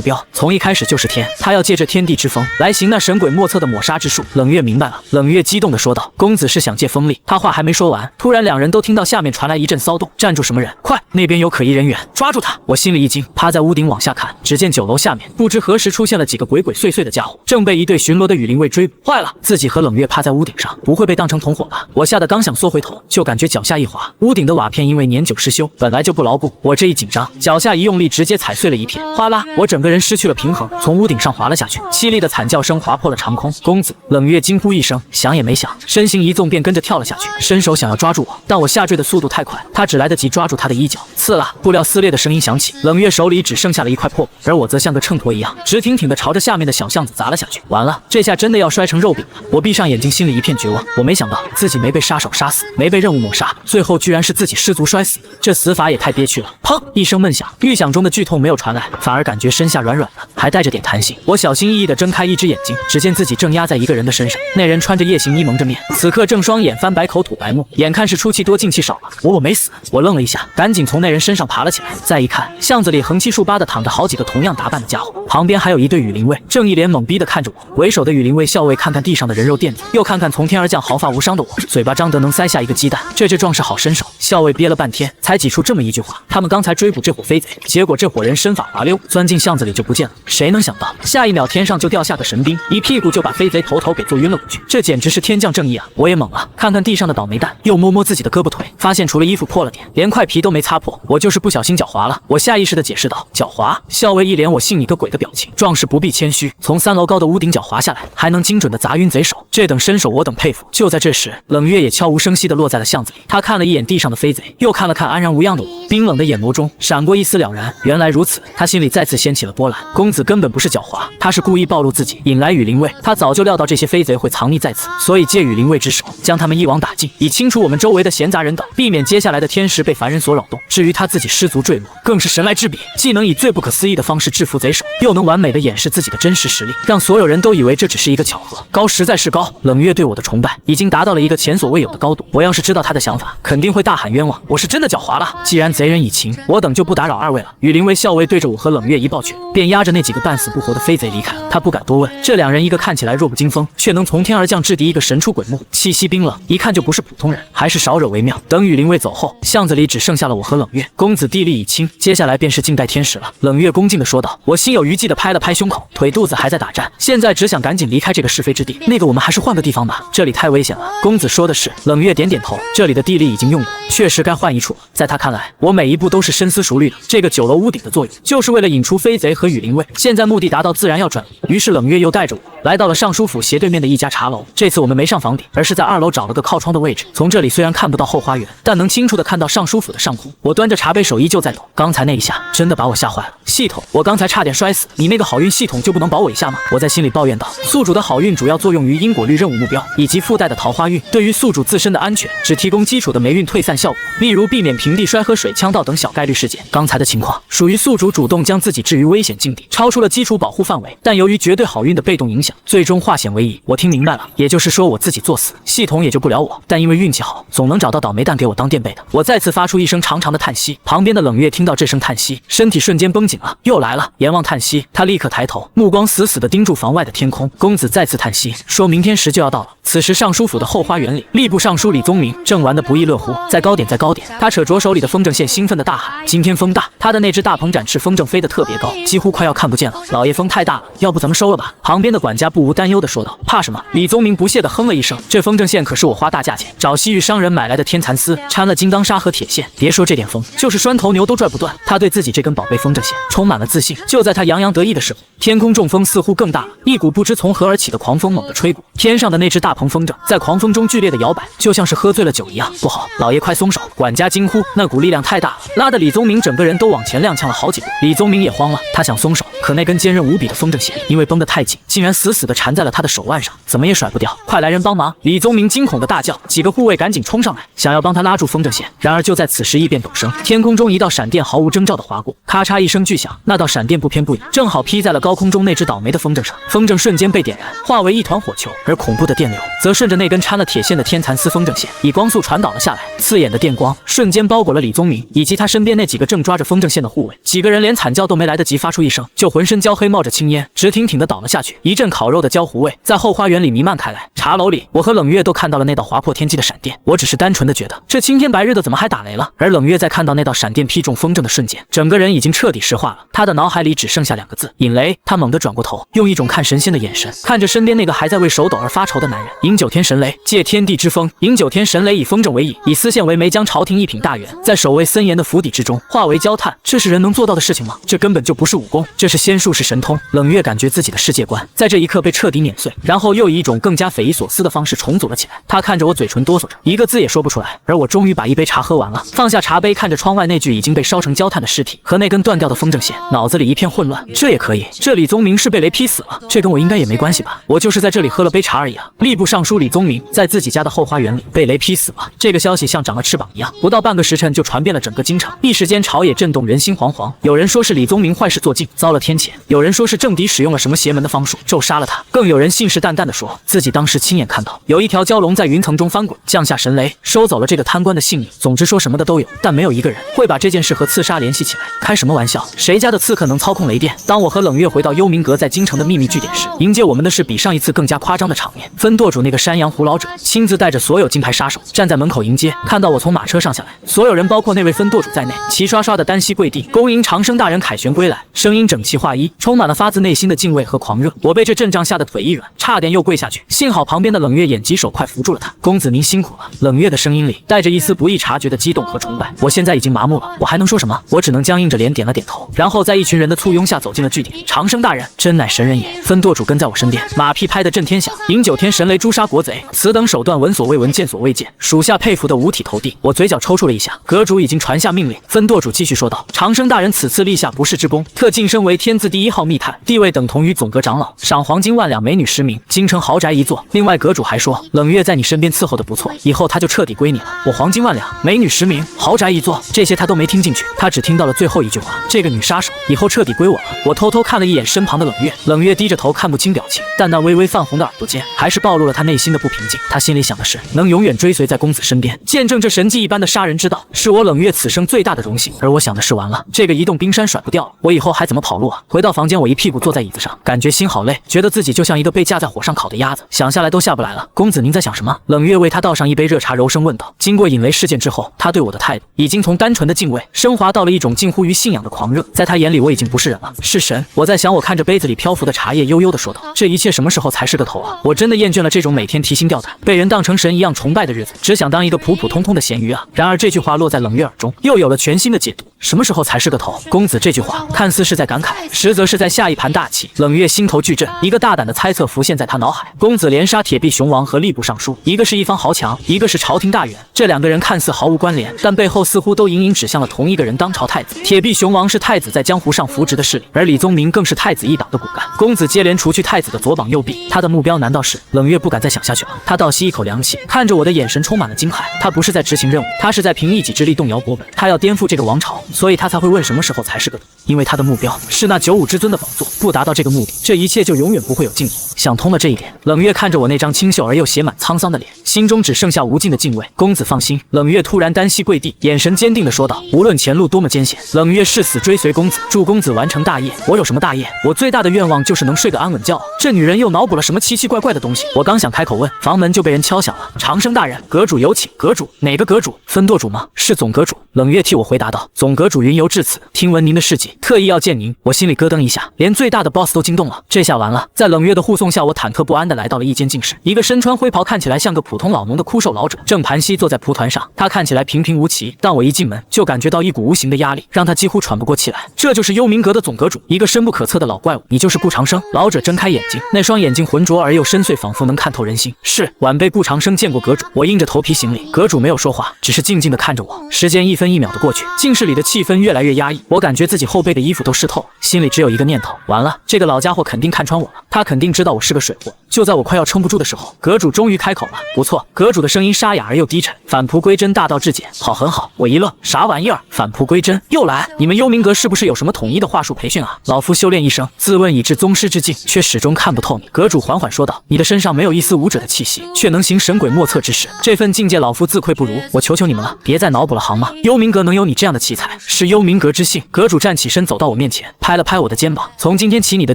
标从一开始就是天，他要借着天地之风来行那神鬼莫测的抹杀之术。冷月明白了，冷月激动地说道：“公子是想借风力。”他话还没说完，突然2人都听到下面传来一阵骚动，站住！什么人？快，那边有可疑人员，抓住他！我心里一惊，趴在屋顶往下看，只见9楼下面不知何时出现了几个鬼鬼祟祟的家伙，正被一队巡逻的羽林卫追捕。坏了，自己和冷月趴在屋顶上，不会被当成同伙吧？我吓得刚想缩回头，就感觉脚下一滑，屋顶的瓦片因为年久失修，本来就不牢固，我这一紧张，脚下一用力，直接踩碎了一片，哗啦！我整个人失去了平衡，从屋顶上滑了下去，凄厉的惨叫声划破了长空。公子！冷月惊呼一声，想也没想，身形一纵便跟着跳了下去，伸手想要抓住我，但我下坠的速度太快，他只来得及抓住他的衣角，刺啦！布料撕裂的声音响起，冷月手里只剩下了一块破布，而我则像个秤砣一样，直挺挺地朝着下面的小巷子砸了下去。完了，这下真的要摔成肉饼了！我闭上眼睛，心里一片绝望。我没想到自己没被杀手杀死，没被任务抹杀，最后居然是自己失足摔死，这死法也太憋屈了。砰！一声闷响，预想中的剧痛没有传来，反而感觉身下软软的，还带着点弹性。我小心翼翼地睁开一只眼睛，只见自己正压在一个人的身上，那人穿着夜行衣，蒙着面，此刻正双眼翻白，口吐白沫，眼看是出气多进气少了。我没死！我愣了一下，赶紧从那人身上爬了起来，再一看，巷子里和横七竖八的躺着好几个同样打扮的家伙，旁边还有一对羽林卫，正一脸懵逼的看着我。为首的羽林卫校尉看看地上的人肉垫子，又看看从天而降毫发无伤的我，嘴巴张得能塞下一个鸡蛋。这壮士好身手。校尉憋了半天，才挤出这么一句话：他们刚才追捕这伙飞贼，结果这伙人身法滑溜，钻进巷子里就不见了。谁能想到，下一秒天上就掉下个神兵，一屁股就把飞贼头给坐晕了过去。这简直是天降正义啊！我也懵了，看看地上的倒霉蛋，又摸摸自己的胳膊腿，发现除了衣服破了点，连块皮都没擦破。我就是不小心脚滑了。我下意识地解释道：脚滑。校尉一脸我信你个鬼的表情。壮士不必谦虚，从3楼高的屋顶脚滑下来，还能精准地砸晕贼手，这等身手我等佩服。就在这时，冷月也悄无声息地落在了巷子里。他看了一眼地上的飞贼，又看了看安然无恙的我，冰冷的眼眸中闪过一丝了然。原来如此，他心里再次掀起了波澜。公子根本不是狡猾，他是故意暴露自己，引来羽林卫。他早就料到这些飞贼会藏匿在此，所以借羽林卫之手，将他们一网打尽，以清除我们周围的闲杂人等，避免接下来的天时被凡人所扰动。至于他自己失足坠落，更是神来之笔，既能以最不可思议的方式制服贼手，又能完美的掩饰自己的真实实力，让所有人都以为这只是一个巧合。高实在是高，冷月对我的崇拜已经达到了一个前所未有的高度。我要是知道他的想法，肯定会大喊冤枉，我是真的狡猾了。既然贼人已擒，我等就不打扰二位了。羽林卫校尉对着我和冷月一抱拳，便押着那几个半死不活的飞贼离开。他不敢多问，这两人一个看起来弱不禁风，却能从天而降制敌一个神出鬼没，气息冰冷，一看就不是普通人，还是少惹为妙。等羽林卫走后，巷子里只剩下了我和冷月。公子地利已清，接下来便是静待天时了。冷月恭敬地说道。我心有余悸地拍了拍胸口，腿肚子还在打颤，现在只想赶紧离开这个是非之地。那个我们还是换个地方吧，这里太危险了。公子说的是。冷月点点头，这里的地利已经用过，确实该换一处了。在他看来，我每一步都是深思熟虑的。这个9楼屋顶的作用，就是为了引出飞贼和羽林卫，现在目的达到，自然要转移。于是冷月又带着我来到了尚书府斜对面的一家茶楼。这次我们没上房顶，而是在2楼找了个靠窗的位置。从这里虽然看不到后花园，但能清楚地看到尚书府的上空。我端着茶杯，手依旧在抖。刚才那一下真的把我吓坏了。系统，我刚才差点摔死，你那个好运系统就不能保我一下吗？我在心里抱怨道。宿主的好运主要作用于因果律任务目标以及附带的桃花运，对于宿主自身的安全只提供基础的霉运退散效果，例如避免平地摔喝水、呛到等小概率事件。刚才的情况属于宿主主动将自己置于危险境地，超出了基础保护范围，但由于绝对好运的被动影响，最终化险为夷。我听明白了，也就是说我自己作死，系统也救不了我，但因为运气好，总能找到倒霉蛋给我当垫背的。我再次发出一声长长的叹息，旁边的冷月听到这声叹息，身体瞬间绷紧了。又来了，阎王叹息。他立刻抬头，目光死死地盯住房外的天空。公子再次叹息，说明天时就要到了。此时尚书府的后花园里，吏部尚书李宗明正玩得不亦乐乎。再高点，再高点！他扯着手里的风筝线，兴奋地大喊：今天风大！他的那只大鹏展翅风筝飞得特别高，几乎快要看不见了。老爷风太大了，要不咱们收了吧？旁边的管家不无担忧地说道。怕什么？李宗明不屑地哼了一声。这风筝线可是我花大价钱找西域商人买来的天蚕丝，掺了金刚砂和铁线，别说这点风，就是拴头牛都拽不断。他对自己这根宝贝风筝线充满了自信。就在他洋洋得意的时候，天空中风似乎更大了，一股不知从何而起的狂风猛地吹过，天上的那只大鹏风筝在狂风中剧烈的摇摆，就像是喝醉了酒一样。不好，老爷快松手！管家惊呼，那股力量太大了，拉得李宗明整个人都往前踉跄了好几步。李宗明也慌了，他想松手，可那根坚韧无比的风筝线因为绷得太紧，竟然死死地缠在了他的手腕上，怎么也甩不掉。快来人帮忙！李宗明惊恐地大叫，几个护卫赶紧冲上来，想要帮他拉住风筝线。然而就在此时，异变陡生，天空中一道闪电毫无征兆地划过，咔嚓一声巨响，那道闪电不偏不倚，正好劈在了高空中那只倒霉的风筝上。风筝瞬间被点燃，化为一团火球，而恐怖的电流则顺着那根掺了铁线的天蚕丝风筝线以光速传导了下来。刺眼的电光瞬间包裹了李宗明以及他身边那几个正抓着风筝线的护卫，几个人连惨叫都没来得及发出一声，就浑身焦黑，冒着青烟，直挺挺地倒了下去。一阵烤肉的焦糊味在后花园里弥漫开来。茶楼里，我和冷月都看到了那道划破天际的闪电。我只是单纯的觉得这青天白日的怎么还打雷了，而冷月在看到那道闪电劈中风筝的瞬间，整个人已经彻底石化了。他的脑海里只剩下2个字：引雷。他猛地转过头，用一种看神仙的眼神看着身边那个还在为手抖而发愁的男人。饮九天神雷，借天地之风。饮九天神雷以风筝为引，以丝线为媒，将朝廷一品大员在守卫森严的府邸之中化为焦炭。这是人能做到的事情吗？这根本就不是武功，这是仙术，是神通。冷月感觉自己的世界观在这一刻被彻底碾碎，然后又以一种更加匪夷所思的方式重组了起来。他看着我，嘴唇哆嗦着，一个字也说不出来。而我终于把一杯茶喝完了，放下茶杯，看着窗外那具已经被烧成焦炭的尸体和那根断掉的风筝线，脑子里一片混乱。这也可以？这李宗明是被雷劈死了，这跟我应该也没关系吧？我就是在这里喝了杯茶而已啊。吏部尚书李宗明在自己家的后花园里被雷劈死了，这个消息像长了翅膀一样，不到半个时辰就传遍了整个京城，一时间朝野震动，人心惶惶。有人说是李宗明坏事做尽，遭了天谴；有人说是政敌使用了什么邪门的方术，咒杀了他；更有人信誓旦旦地说自己当时亲眼看到有一条蛟龙在云层中翻滚，降下神雷，收走了这个贪官的性命。总之说什么的都有，但没有一个人会把这件事和刺杀联系起来。开什么玩笑？谁家的刺客能操控雷电？当我和冷月回到幽冥阁在京城的秘密据点时，迎接我们的是比上一次更加夸张的场面。分舵主那个山羊胡老者亲自带着所有金牌杀手站在门口迎接，看到我从马车上下来，所有人包括那位分舵主在内，齐刷刷的单膝跪地，恭迎长生大人凯旋归来，声音整齐划一，充满了发自内心的敬畏和狂热。我被这阵仗吓得腿一软，差点又跪下去，幸好旁边的冷月眼疾手快扶住了他。公子您辛苦了。冷月的声音里带着一丝不易察觉的激动和崇拜。我现在已经麻木了，我还能说什么？我只能僵硬着脸点了点头，然后在一群人的簇拥下走进了据点。长生大人，真乃神人也！分舵主跟在我身边，马屁拍得震天响，饮酒天神雷诛杀国贼，此等手段闻所未闻，见所未见，属下佩服得五体投地。我嘴角抽搐了一下，阁主已经传下命令。分舵主继续说道：长生大人此次立下不世之功，特晋升为天字第1号密探，地位等同于总阁长老，赏黄金1万两，美女10名，京城豪宅1座。另外阁主还说，冷月在你身边伺候得不错，以后他就彻底归你了。我黄金1万两，美女10名，豪宅1座，这些他都没听进去，他只听到了最后一句话，这个女杀手以后彻底归我了。我偷偷看了一眼身旁的冷月，冷月低着头看不清表情，但那微微泛红的耳朵间还是暴露了他内心的不平静。他心里想的是，能永远追随在公子身边，见证这神迹一般的杀人之道，是我冷月此生最大的荣幸。而我想的是，完了，这个移动冰山甩不掉了，我以后还怎么跑路啊？回到房间，我一屁股坐在椅子上，感觉心好累，觉得自己就像一个被架在火上烤的鸭子，想下来都下不来了。公子您在想什么？冷月为他倒上一杯热茶，柔声问道。经过引雷事件之后，他对我的态度已经从单纯的敬畏升华到了一种近乎于信仰的狂热，在他眼里我已经不是人了，是神。我在想，我看着杯子里漂浮的茶叶，悠悠地说道：这一切什么时候才是个头啊？我真的厌倦了这种每天提心吊胆、被人当成神一样崇拜的日子，只想当一个普普通通的咸鱼啊！然而这句话落在冷月耳中，又有了全新的解读。什么时候才是个头？公子这句话看似是在感慨，实则是在下一盘大棋。冷月心头巨震，一个大胆的猜测浮现在他脑海：公子连杀铁臂熊王和吏部尚书，一个是一方豪强，一个是朝廷大员，这两个人看似毫无关联，但背后似乎都隐隐指向了同一个人——当朝太子。铁臂熊王是太子在江湖上扶植的势力，而李宗明更是太子一党的骨干。公子接连除去太子的左膀右臂，他的目标难道是……冷月不敢再想下去了。他倒吸一口凉气，看着我的眼神充满了惊骇。他不是在执行任务，他是在凭一己之力动摇国本。他要颠覆这个王朝，所以他才会问什么时候才是个头。因为他的目标是那95之尊的宝座，不达到这个目的，这一切就永远不会有尽头。想通了这一点，冷月看着我那张清秀而又写满沧桑的脸，心中只剩下无尽的敬畏。公子放心。冷月突然单膝跪地，眼神坚定地说道：无论前路多么艰险，冷月誓死追随公子，助公子完成大业。我有什么大业？我最大的愿望就是能睡个安稳觉。这女人又脑补了什么奇奇怪怪的东西？我刚想开口问，房门就被人敲响了。长生大人，阁主有请。阁主？哪个阁主？分舵主吗？是总阁主。冷月替我回答道：总阁主云游至此，听闻您的事迹，特意要见您。我心里咯噔一下，连最大的 boss 都惊动了。这下完了。在冷月的护送下，我忐忑不安地来到了一间静室。一个身穿灰袍看起来像个普通老农的枯瘦老者正盘膝坐在蒲团上，他看起来平平无奇，但我一进门就感觉到一股无形的压力，让他几乎喘不过气来。这就是幽冥阁的总阁主，一个深不可测的老怪物。你就是顾长生？老者睁开眼睛，那双眼睛浑浊而又深邃，仿佛能看透人心。是，晚辈顾长生见过阁主。我硬着头皮行礼。阁主没有说话，只是静静地看着我。时间一分一秒的过去，静室里的气氛越来越压抑，我感觉自己后背的衣服都湿透，心里只有一个念头：完了，这个老家伙肯定看穿我了，他肯定知道我是个水货。就在我快要撑不住的时候，阁主终于开口了。不错，阁主的声音沙哑而又低沉，返璞归真，大道至简。好，很好。我一愣，啥玩意儿？返璞归真？又来？你们幽冥阁是不是有什么统一的话术培训啊？老夫修炼一生，自问已至宗师之境，却始终看不透你。阁主缓缓说道：你的身上没有一丝武者的气息，却能行神鬼莫测之事，这份境界老夫自愧不如。我求求你们了，别再脑补了好吗？幽冥阁能有你这样的奇才，是幽冥阁之幸。阁主站起身走到我面前，拍了拍我的肩膀：从今天起，你的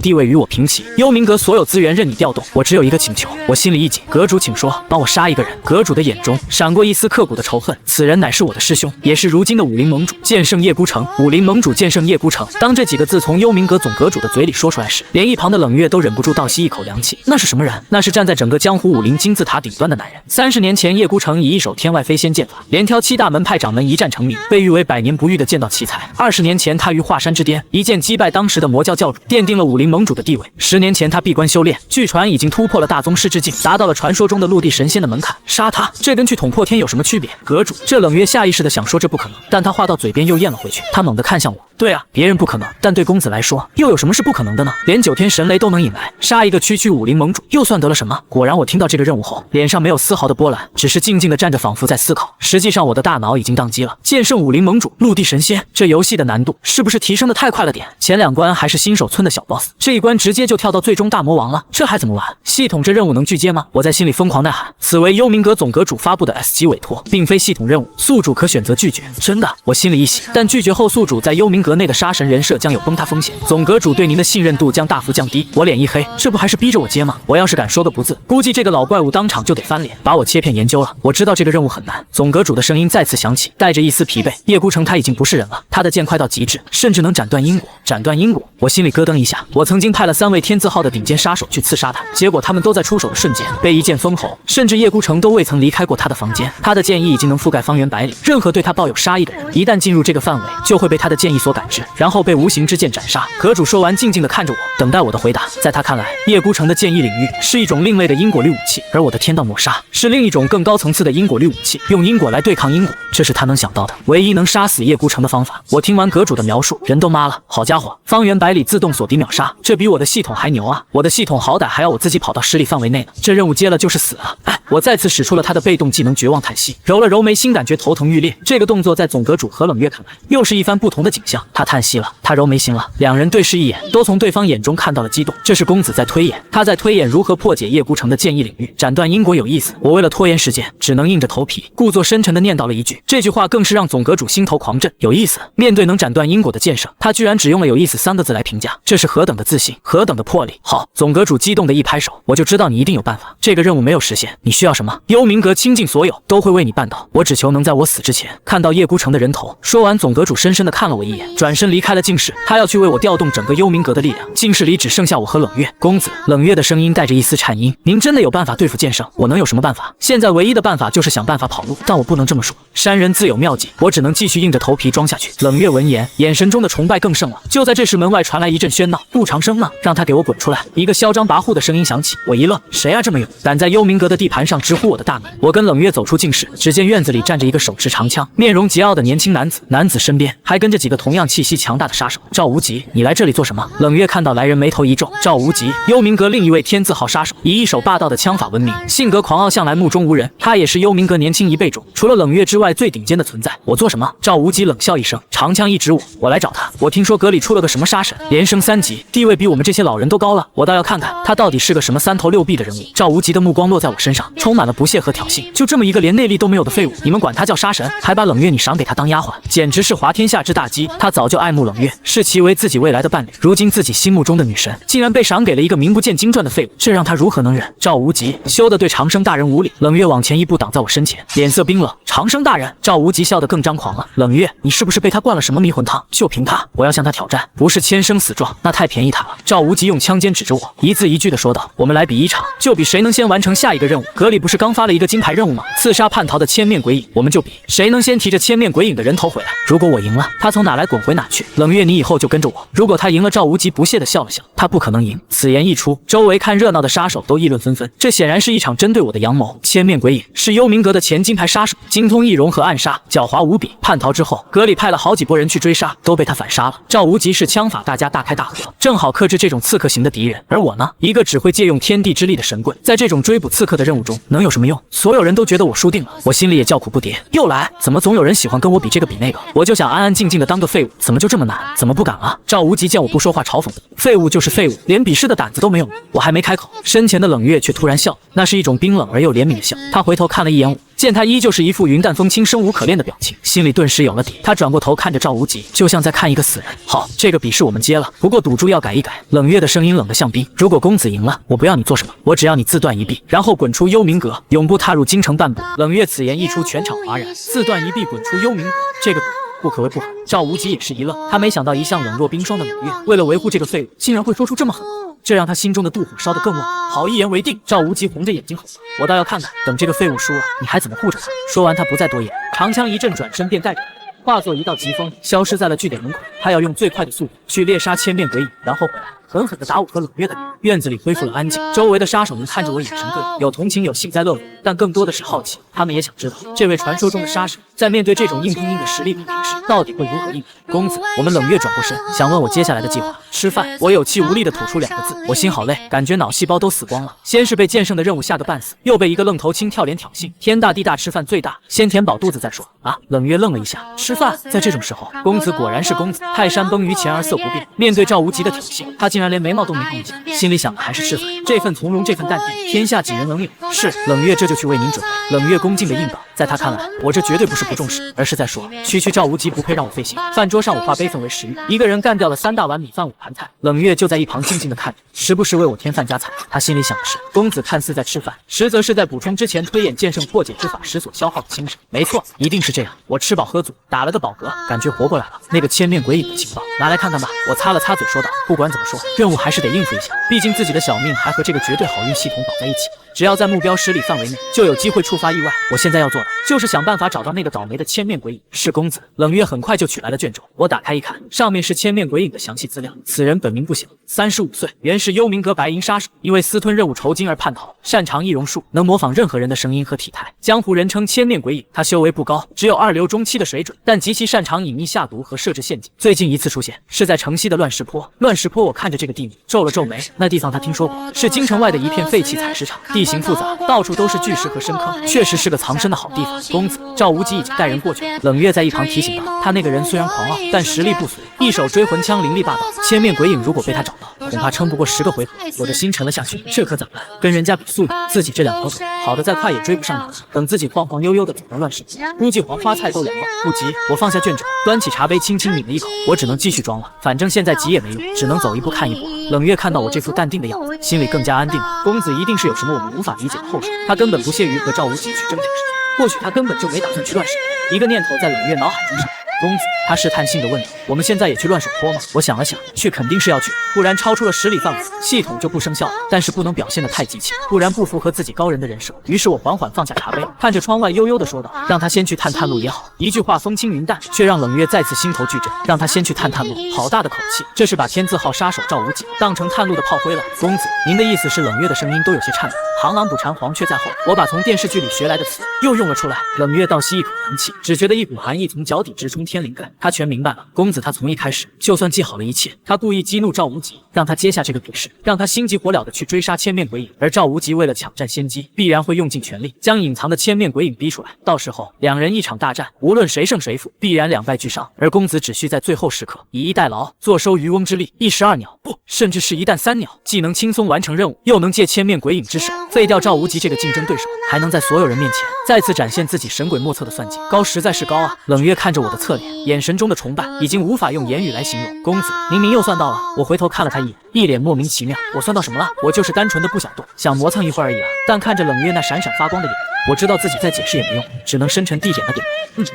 地位与我平齐，幽冥阁所有资源任你调动。我只有一个请求。我心里一紧，阁主请说。帮我杀一个人。阁主的眼中闪过一丝刻骨的仇恨，此人乃是我的师兄，也是如今的武林盟主剑圣叶孤城。武林盟主剑圣叶孤城。当这几个字从幽冥阁总阁主的嘴里说出来时，连一旁的冷月都忍不住倒吸一口凉气。那是什么人？那是站在整个江湖武林金字塔顶端的男人。30年前，叶孤城以一手天外飞仙剑法，连挑7大门派掌门一战成名，被誉为100年不遇的剑道奇才。20年前，他于华山之巅一剑击败当时的魔教教主，奠定了武林盟主的地位。10年前，他闭关修炼，据传已经突破了大宗师之境，达到了传说中的陆地神仙的门槛。杀他，这跟去捅破天有什么区别？阁主，这冷月下意识的想说这不可能，但他话到嘴边又咽了回去。他猛地看向我，对啊，别人不可能，但对公子来说，又有什么是不可能的呢？连9天神雷都能引来，杀一个区区武林盟主，又算得了什么？果然，我听到这个任务后，脸上没有丝毫毫的波澜，只是静静的站着，仿佛在思考。实际上我的大脑已经宕机了。剑圣武林盟主，陆地神仙，这游戏的难度是不是提升的太快了点？前2关还是新手村的小 boss， 这一关直接就跳到最终大魔王了，这还怎么玩？系统这任务能拒接吗？我在心里疯狂呐喊。此为幽冥阁总阁主发布的 S 级委托，并非系统任务，宿主可选择拒绝。真的，我心里一喜。但拒绝后，宿主在幽冥阁内的杀神人设将有崩塌风险，总阁主对您的信任度将大幅降低。我脸一黑，这不还是逼着我接吗？我要是敢说个不字，估计这个老怪物当场就得翻脸，把我切片研究了。我知道这个任务很难。总阁主的声音再次响起，带着一丝疲惫。叶孤城他已经不是人了，他的剑快到极致，甚至能斩断因果。斩断因果，我心里咯噔一下。我曾经派了3位天字号的顶尖杀手去刺杀他，结果他们都在出手的瞬间被一剑封喉，甚至叶孤城都未曾离开过他的房间。他的剑意已经能覆盖方圆百里，任何对他抱有杀意的人，一旦进入这个范围，就会被他的剑意所感知，然后被无形之剑斩杀。阁主说完，静静地看着我，等待我的回答。在他看来，叶孤城的剑意领域是一种另类的因果律武器，而我的天道抹杀是另一种更高层次的因果律武器，用因果来对抗因果，这是他能想到的唯一能杀死叶孤城的方法。我听完阁主的描述，人都麻了。好家伙，方圆百里自动锁敌秒杀，这比我的系统还牛啊！我的系统好歹还要我自己跑到10里范围内呢，这任务接了就是死啊！哎，我再次使出了他的被动技能绝望叹息，揉了揉眉心，感觉头疼欲裂。这个动作在总阁主和冷月看来，又是一番不同的景象。他叹息了，他揉眉心了，两人对视一眼，都从对方眼中看到了激动。这是公子在推演，他在推演如何破解叶孤城的剑意领域，斩断因果有意思。我为了拖延时间，只能硬着头皮，故作深沉地念叨了一句。这句话更是让总阁主心头狂震。有意思，面对能斩断因果的剑圣，他居然只用了有意思3个字来评价，这是何等的自信，何等的魄力！好，总阁主激动地一拍手，我就知道你一定有办法。这个任务没有实现，你需要什么？幽冥阁倾尽所有，都会为你办到。我只求能在我死之前看到叶孤城的人头。说完，总阁主深深地看了我一眼，转身离开了静室。他要去为我调动整个幽冥阁的力量。静室里只剩下我和冷月。公子，冷月的声音带着一丝颤音，您真的有办法对付剑圣？我能有什么办法？现在唯一的办法就是想办法跑路，但我不能这么说。山人自有妙计，我只能继续硬着头皮装下去。冷月闻言，眼神中的崇拜更盛了。就在这时，门外传来一阵喧闹。顾长生呢？让他给我滚出来！一个嚣张跋扈的声音响起。我一愣，谁啊这么勇，敢在幽冥阁的地盘上直呼我的大名？我跟冷月走出静室，只见院子里站着一个手持长枪、面容桀骜的年轻男子，男子身边还跟着几个同样气息强大的杀手。赵无极，你来这里做什么？冷月看到来人，眉头一皱。赵无极，幽冥阁另一位天字号杀手，以一手霸道的枪法闻名，性格狂傲，向来目中无人。他也是幽冥阁年轻一辈中除了冷月之外最顶尖的存在。我做什么？赵无极冷笑一声，长枪一指我来找他。我听说阁里出了个什么杀神，连升3级，地位比我们这些老人都高了，我倒要看看他到底是个什么3头6臂的人物。赵无极的目光落在我身上，充满了不屑和挑衅。就这么一个连内力都没有的废物，你们管他叫杀神，还把冷月你赏给他当丫鬟，简直是滑天下之大稽。他早就爱慕冷月，视其为自己未来的伴侣，如今自己心目中的女神竟然被赏给了一个名不见经传的废物，这让他如何能忍？赵无极羞得对长生大人无礼。冷月往前一步挡在我身前，脸色冰冷。长生大人！赵无极笑得更张狂了。冷月，你是不是被他灌了什么迷魂汤？就凭他，我要向他挑战，不是签生死状，那太便宜他了。赵无极用枪尖指着我，一字一句地说道：我们来比一场，就比谁能先完成下一个任务。阁里不是刚发了一个金牌任务吗？刺杀叛逃的千面鬼影，我们就比谁能先提着千面鬼影的人头回来。如果我赢了，他从哪来滚回哪去。冷月，你以后就跟着我。如果他赢了，赵无极不屑地笑了笑，他不可能赢。此言一出，周围看热闹的杀手都议论纷纷，这显然是一场针对我的阳谋。千面鬼影是幽冥阁的前金牌杀手，精通易容和暗杀，狡猾无比。叛逃之后，阁里派了好几拨人去追杀，都被他反杀了。赵无极是枪法大家大开大合，正好克制这种刺客型的敌人。而我呢，一个只会借用天地之力的神棍，在这种追捕刺客的任务中能有什么用？所有人都觉得我输定了，我心里也叫苦不迭。又来，怎么总有人喜欢跟我比这个比那个？我就想安安静静的当个废物，怎么就这么难？怎么不敢啊？赵无极见我不说话，嘲讽道：废物就是废物，连比试的胆子都没有。我还没开口，身前的冷月却突然笑，那是一种冰冷而又怜悯的笑。他回头看了一眼我，见他依旧是一副云淡风轻、生无可恋的表情，心里顿时有了底。他转过头看着赵无极，就像在看一个死人。好，这个比试我们接了，不过赌注要改一改。冷月的声音冷得像冰。如果公子赢了，我不要你做什么，我只要你自断一臂，然后滚出幽冥阁，永不踏入京城半步。冷月此言一出，全场哗然。自断一臂，滚出幽冥阁，这个不可谓不好。赵无极也是一愣，他没想到一向冷若冰霜的冷月，为了维护这个废物，竟然会说出这么狠话。这让他心中的妒火烧得更旺。好，一言为定。赵无极红着眼睛吼道：我倒要看看，等这个废物输了，你还怎么护着他？说完，他不再多言，长枪一阵，转身便带着化作一道疾风，消失在了据点门口。他要用最快的速度去猎杀千面鬼影，然后回来。狠狠地打我和冷月的脸。院子里恢复了安静，周围的杀手们看着我眼神各异，有同情，有幸灾乐祸，但更多的是好奇。他们也想知道，这位传说中的杀手在面对这种硬碰硬的实力比拼时，到底会如何应对。公子，我们冷月转过身，想问我接下来的计划。吃饭。我有气无力地吐出2个字，我心好累，感觉脑细胞都死光了。先是被剑圣的任务吓个半死，又被一个愣头青跳脸挑衅。天大地大，吃饭最大，先填饱肚子再说啊！冷月愣了一下，吃饭？在这种时候，公子果然是公子，泰山崩于前而色不变。面对赵无极的挑衅，他竟然连眉毛都没动一下，心里想的还是吃饭。这份从容，这份淡定，天下几人能有？是冷月，这就去为您准备。冷月恭敬的应道，在他看来，我这绝对不是不重视，而是在说，区赵无极不配让我费心。饭桌上我化悲愤为食欲，一个人干掉了3大碗米饭5盘菜。冷月就在一旁静静的看着，时不时为我添饭加菜。他心里想的是，公子看似在吃饭，实则是在补充之前推演剑圣破解之法时所消耗的精神。没错，一定是这样。我吃饱喝足，打了个饱嗝，感觉活过来了。那个千面鬼影的情报拿来看看吧。我擦了擦嘴说道，不管怎么说，任务还是得应付一下，毕竟自己的小命还和这个绝对好运系统绑在一起。只要在目标10里范围内，就有机会触发意外。我现在要做的就是想办法找到那个倒霉的千面鬼影。是公子。冷月很快就取来了卷轴，我打开一看，上面是千面鬼影的详细资料。此人本名不详，35岁，原是幽冥阁白银杀手，因为私吞任务酬金而叛逃，擅长易容术，能模仿任何人的声音和体态，江湖人称千面鬼影。他修为不高，只有2流中期的水准，但极其擅长隐匿下毒和设置陷阱。最近一次出现是在城西的乱石坡。乱石坡，我看着这个地名皱了皱眉，那地方他听说过，是京城外的一片废弃采石场，地形复杂，到处都是巨石和深坑，确实是个藏身的好地方。公子，赵无极已经带人过去了。冷月在一旁提醒道，他那个人虽然狂傲，但实力不俗，一手追魂枪凌厉霸道。千面鬼影如果被他找到，恐怕撑不过10个回合。我的心沉了下去，这可咋办？跟人家比速度，自己这2条腿跑得再快也追不上他。等自己晃晃悠悠的走到乱石坡，估计黄花菜都凉了。不急，我放下卷轴，端起茶杯轻轻抿了一口。我只能继续装了，反正现在急也没用，只能走一步看一步。冷月看到我这副淡定的样子，心里更加安定了。公子一定是有什么我们无法理解的后手，他根本不屑于和赵无极去争抢时间，或许他根本就没打算去乱石坡。一个念头在冷月脑海中闪。公子，他试探性的问道，我们现在也去乱手坡吗？我想了想，去肯定是要去，不然超出了10里范围，系统就不生效了。但是不能表现得太激情，不然不符合自己高人的人设。于是我缓缓放下茶杯，看着窗外悠悠的说道，让他先去探探路也好。一句话风轻云淡，却让冷月再次心头巨震。让他先去探探路，好大的口气，这是把天字号杀手赵无极当成探路的炮灰了。公子，您的意思是？冷月的声音都有些颤抖。螳螂捕蝉，黄雀在后。我把从电视剧里学来的词又用了出来。冷月倒吸一口凉气，只觉得一股寒意从脚底直冲天灵盖。他全明白了，公子他从一开始就算计好了一切，他故意激怒赵无极，让他接下这个比试，让他心急火燎的去追杀千面鬼影。而赵无极为了抢占先机，必然会用尽全力将隐藏的千面鬼影逼出来。到时候2人一场大战，无论谁胜谁负，必然2败俱伤。而公子只需在最后时刻以逸待劳，坐收渔翁之利，一石2鸟，不，甚至是一弹3鸟，既能轻松完成任务，又能借千面鬼影之手废掉赵无极这个竞争对手，还能在所有人面前再次展现自己神鬼莫测的算计。高，实在是高啊！冷月看着我的侧脸，眼神中的崇拜已经无法用言语来形容。公子，明明又算到了。我回头看了他一眼，一脸莫名其妙。我算到什么了？我就是单纯的不想动，想磨蹭一会儿而已啊。但看着冷月那闪闪发光的眼，我知道自己再解释也没用，只能深沉地点了点。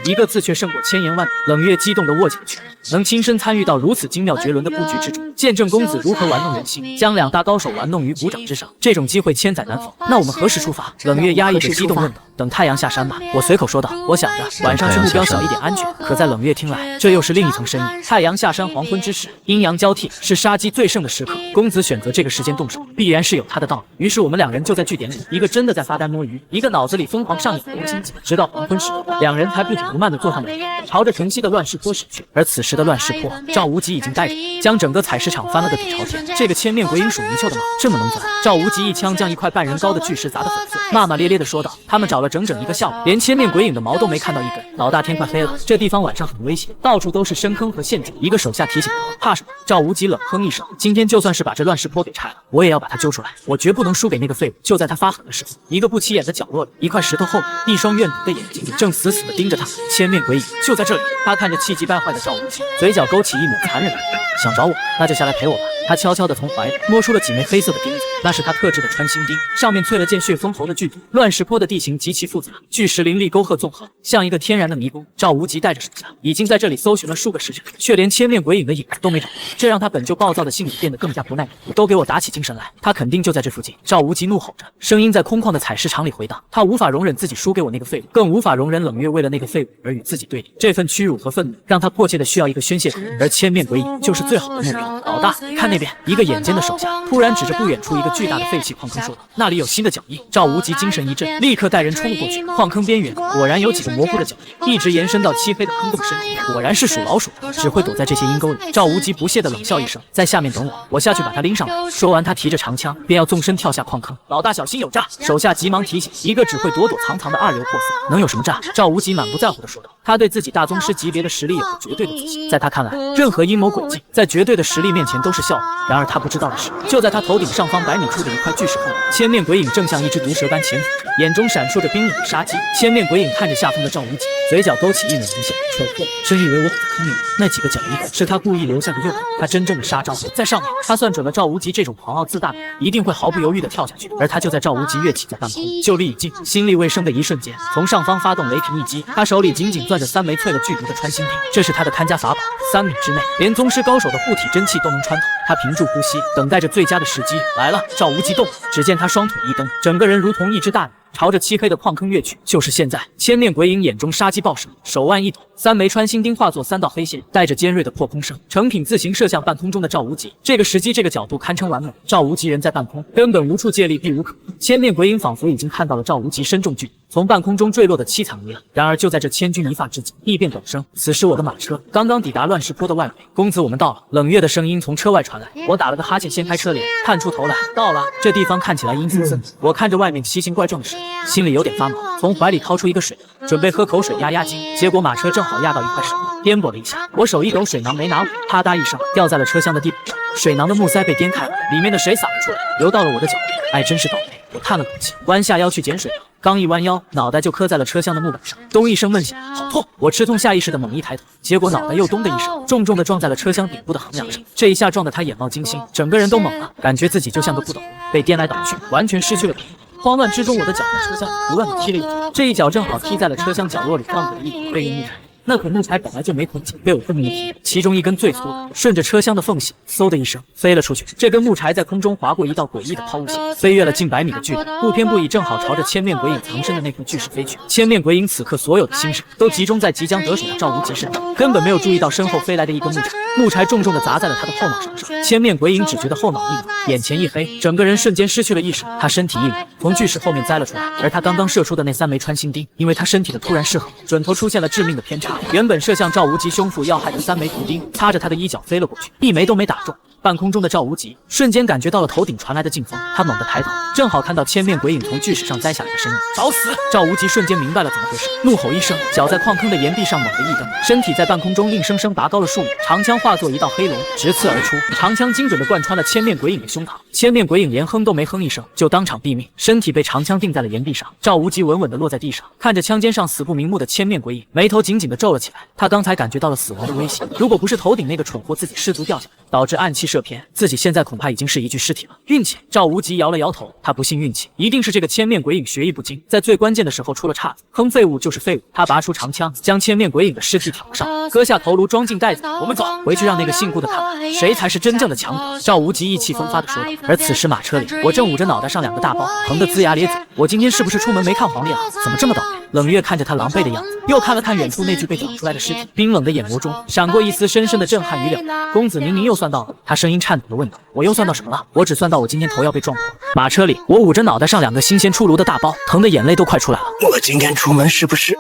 一个字却胜过千言万语。冷月激动地握紧了拳，能亲身参与到如此精妙绝伦的布局之中，见证公子如何玩弄人心，将2大高手玩弄于股掌之上，这种机会千载难逢。那我们何时出发？冷月压抑着激动问道。等太阳下山吧。我随口说道。我想着晚上去目标小一点安全，可在冷月听来，这又是另一层深意。太阳下山，黄昏之时，阴阳交替，是杀机最盛的时刻。公子选择这个时间动手，必然是有他的道理。于是我们2人就在据点里，一个真的在发呆摸鱼，一个脑子里疯狂上演红心计。直到黄昏时分，2人才不紧不慢地坐上马，朝着城西的乱石坡驶去。而此时的乱石坡，赵无极已经带着将整个采石场翻了个底朝天。这个千面鬼影属泥鳅的吗？这么能钻？赵无极一枪将一块半人高的巨石砸得粉碎，骂骂咧咧地说道：“他们找了整整1个下午，连千面鬼影的毛都没看到一根。老大，天快黑了，这地方晚上很危险，到处都是深坑和陷阱。”一个手下提醒他：“怕什么？”赵无极冷哼一声：“今天就算是把这乱石坡给拆了，我也要把他揪出来，我绝不能输给那个废物。”就在他发狠的时候，一个不起眼的角落里，一块石头后面，一双怨毒的眼睛正死死地盯着他。千面鬼影就在这里。他看着气急败坏的赵无极，嘴角勾起一抹残忍的cười。想找我，那就下来陪我吧。他悄悄地从怀里摸出了几枚黑色的钉子，那是他特制的穿心钉，上面淬了见血封喉的剧毒。乱石坡的地形极其复杂，巨石林立，沟壑纵横，像一个天然的迷宫。赵无极带着手下已经在这里搜寻了数个时辰，却连千面鬼影的影子都没找到，这让他本就暴躁的心理变得更加不耐烦。都给我打起精神来，他肯定就在这附近！赵无极怒吼着，声音在空旷的采石场里回荡。他无无法容忍自己输给我那个废物，更无法容忍冷月为了那个废物而与自己对立。这份屈辱和愤怒让他迫切的需要一个宣泄口，而千面鬼影就是最好的目标。老大，看那边！一个眼尖的手下突然指着不远处一个巨大的废弃矿坑说道：“那里有新的脚印。”赵无极精神一振，立刻带人冲了过去。矿坑边缘果然有几个模糊的脚印，一直延伸到漆黑的坑洞深处。果然是属老鼠的，只会躲在这些阴沟里。赵无极不屑地冷笑一声，在下面等我，我下去把他拎上来。说完，他提着长枪便要纵身跳下矿坑。老大小心有诈！手下急忙提醒，一个只会躲躲藏藏的二流货色，能有什么诈？赵无极满不在乎地说道。他对自己大宗师级别的实力有着绝对的自信，在他看来，任何阴谋诡计在绝对的实力面前都是笑话。然而他不知道的是，就在他头顶上方100米处的一块巨石后，千面鬼影正像一只毒蛇般潜伏着，眼中闪烁着冰冷的杀机。千面鬼影看着下方的赵无极，嘴角勾起一抹阴险，蠢货，真以为我躲在坑里那几个脚印是他故意留下的诱饵？他真正的杀招在上面。他算准了赵无极这种狂傲自大的人一定会毫不犹豫地跳下去，而他就在赵无极跃起在半空，就力已尽，心力未生的一瞬间，从上方发动雷霆一击。他手里紧紧攥着3枚淬了剧毒的穿心钉，这是他的看家法宝，3米之内连宗师高手的护体真气都能穿透。他屏住呼吸，等待着最佳的时机来了。赵无极动了，只见他双腿一蹬，整个人如同一只大鸟，朝着漆黑的矿坑跃去。就是现在！千面鬼影眼中杀机爆闪，手腕一抖，3枚穿心钉化作3道黑线，带着尖锐的破空声，成品自行射向半空中的赵无极。这个时机，这个角度堪称完美。赵无极人在半空，根本无处借力，避无可避。千面鬼影仿佛已经看到了赵无极身中巨毒从半空中坠落的凄惨无样。然而就在这千钧一发之际，异变陡生。此时我的马车刚刚抵达乱石坡的外围。公子，我们到了。冷月的声音从车外传来。我打了个哈欠，掀开车帘，探出头来，到了。这地方看起来阴森森的。我看着外面奇形怪状的事，心里有点发毛，从怀里掏出一个水囊，准备喝口水压压惊。结果马车正好压到一块石头，颠簸了一下，我手一抖，水囊没拿稳，啪嗒一声掉在了车厢的地板上。水囊的木塞被颠开了，里面的水洒了出来，流到了我的脚边。哎，真是倒霉！我叹了口气，弯下腰去捡水囊，刚一弯腰，脑袋就磕在了车厢的木板上，咚一声闷响，好痛！我吃痛下意识的猛一抬头，结果脑袋又咚的一声，重重的撞在了车厢顶部的横梁上。这一下撞得他眼冒金星，整个人都懵了，感觉自己就像个不倒翁，被颠来倒去，完全失去了平衡。慌乱之中，我的脚在车厢不乱地踢了一脚，这一脚正好踢在了车厢角落里放着的一捆废木柴。那捆木柴本来就没捆紧，被我这么一踢，其中一根最粗的顺着车厢的缝隙，嗖的一声飞了出去。这根木柴在空中划过一道诡异的抛物线，飞越了近100米的距离，不偏不倚，正好朝着千面鬼影藏身的那块巨石飞去。千面鬼影此刻所有的心神都集中在即将得手的赵无极身上，根本没有注意到身后飞来的一根木柴，木柴重重地砸在了他的后脑勺上。千面鬼影只觉得后脑一暖，眼前一黑，整个人瞬间失去了意识。他身体一软，从巨石后面栽了出来，而他刚刚射出的那3枚穿心钉，因为他身体的突然失衡，准头出现了致命的偏差，原本射向赵无极胸腹要害的3枚毒钉，擦着他的衣角飞了过去，一枚都没打中。半空中的赵无极瞬间感觉到了头顶传来的劲风，他猛地抬头，正好看到千面鬼影从巨石上栽下来的身影。找死！赵无极瞬间明白了怎么回事，怒吼一声，脚在矿坑的岩壁上猛地一蹬，身体在半空中硬生生拔高了数米，长枪化作一道黑龙直刺而出，长枪精准地贯穿了千面鬼影的胸膛。千面鬼影连哼都没哼一声，就当场毙命，身体被长枪钉在了岩壁上。赵无极稳稳地落在地上，看着枪尖上死不瞑目的千面鬼影，眉头紧紧地皱了起来。他刚才感觉到了死亡的威胁，如果不是头顶那个蠢货自己失足掉下来，导致暗器射偏，自己现在恐怕已经是一具尸体了。运气！赵无极摇了摇头，他不信运气，一定是这个千面鬼影学艺不精，在最关键的时候出了岔子。哼，废物就是废物。他拔出长枪，将千面鬼影的尸体挑了上来，割下头颅装进袋子。我们走，回去让那个姓顾的看看谁才是真正的强者。赵无极意气风发地说道。而此时马车里，我正捂着脑袋上2个大包，疼得龇牙咧嘴。我今天是不是出门没看黄历啊？怎么这么倒霉？冷月看着他狼狈的样子，又看了看远处那具被挑出来的尸体，冰冷的眼眸中闪过一丝深深的震撼与了然。公子明明又算到了，他声音颤抖地问道。我又算到什么了？我只算到我今天头要被撞破。马车里，我捂着脑袋上2个新鲜出炉的大包，疼得眼泪都快出来了。我今天出门是不是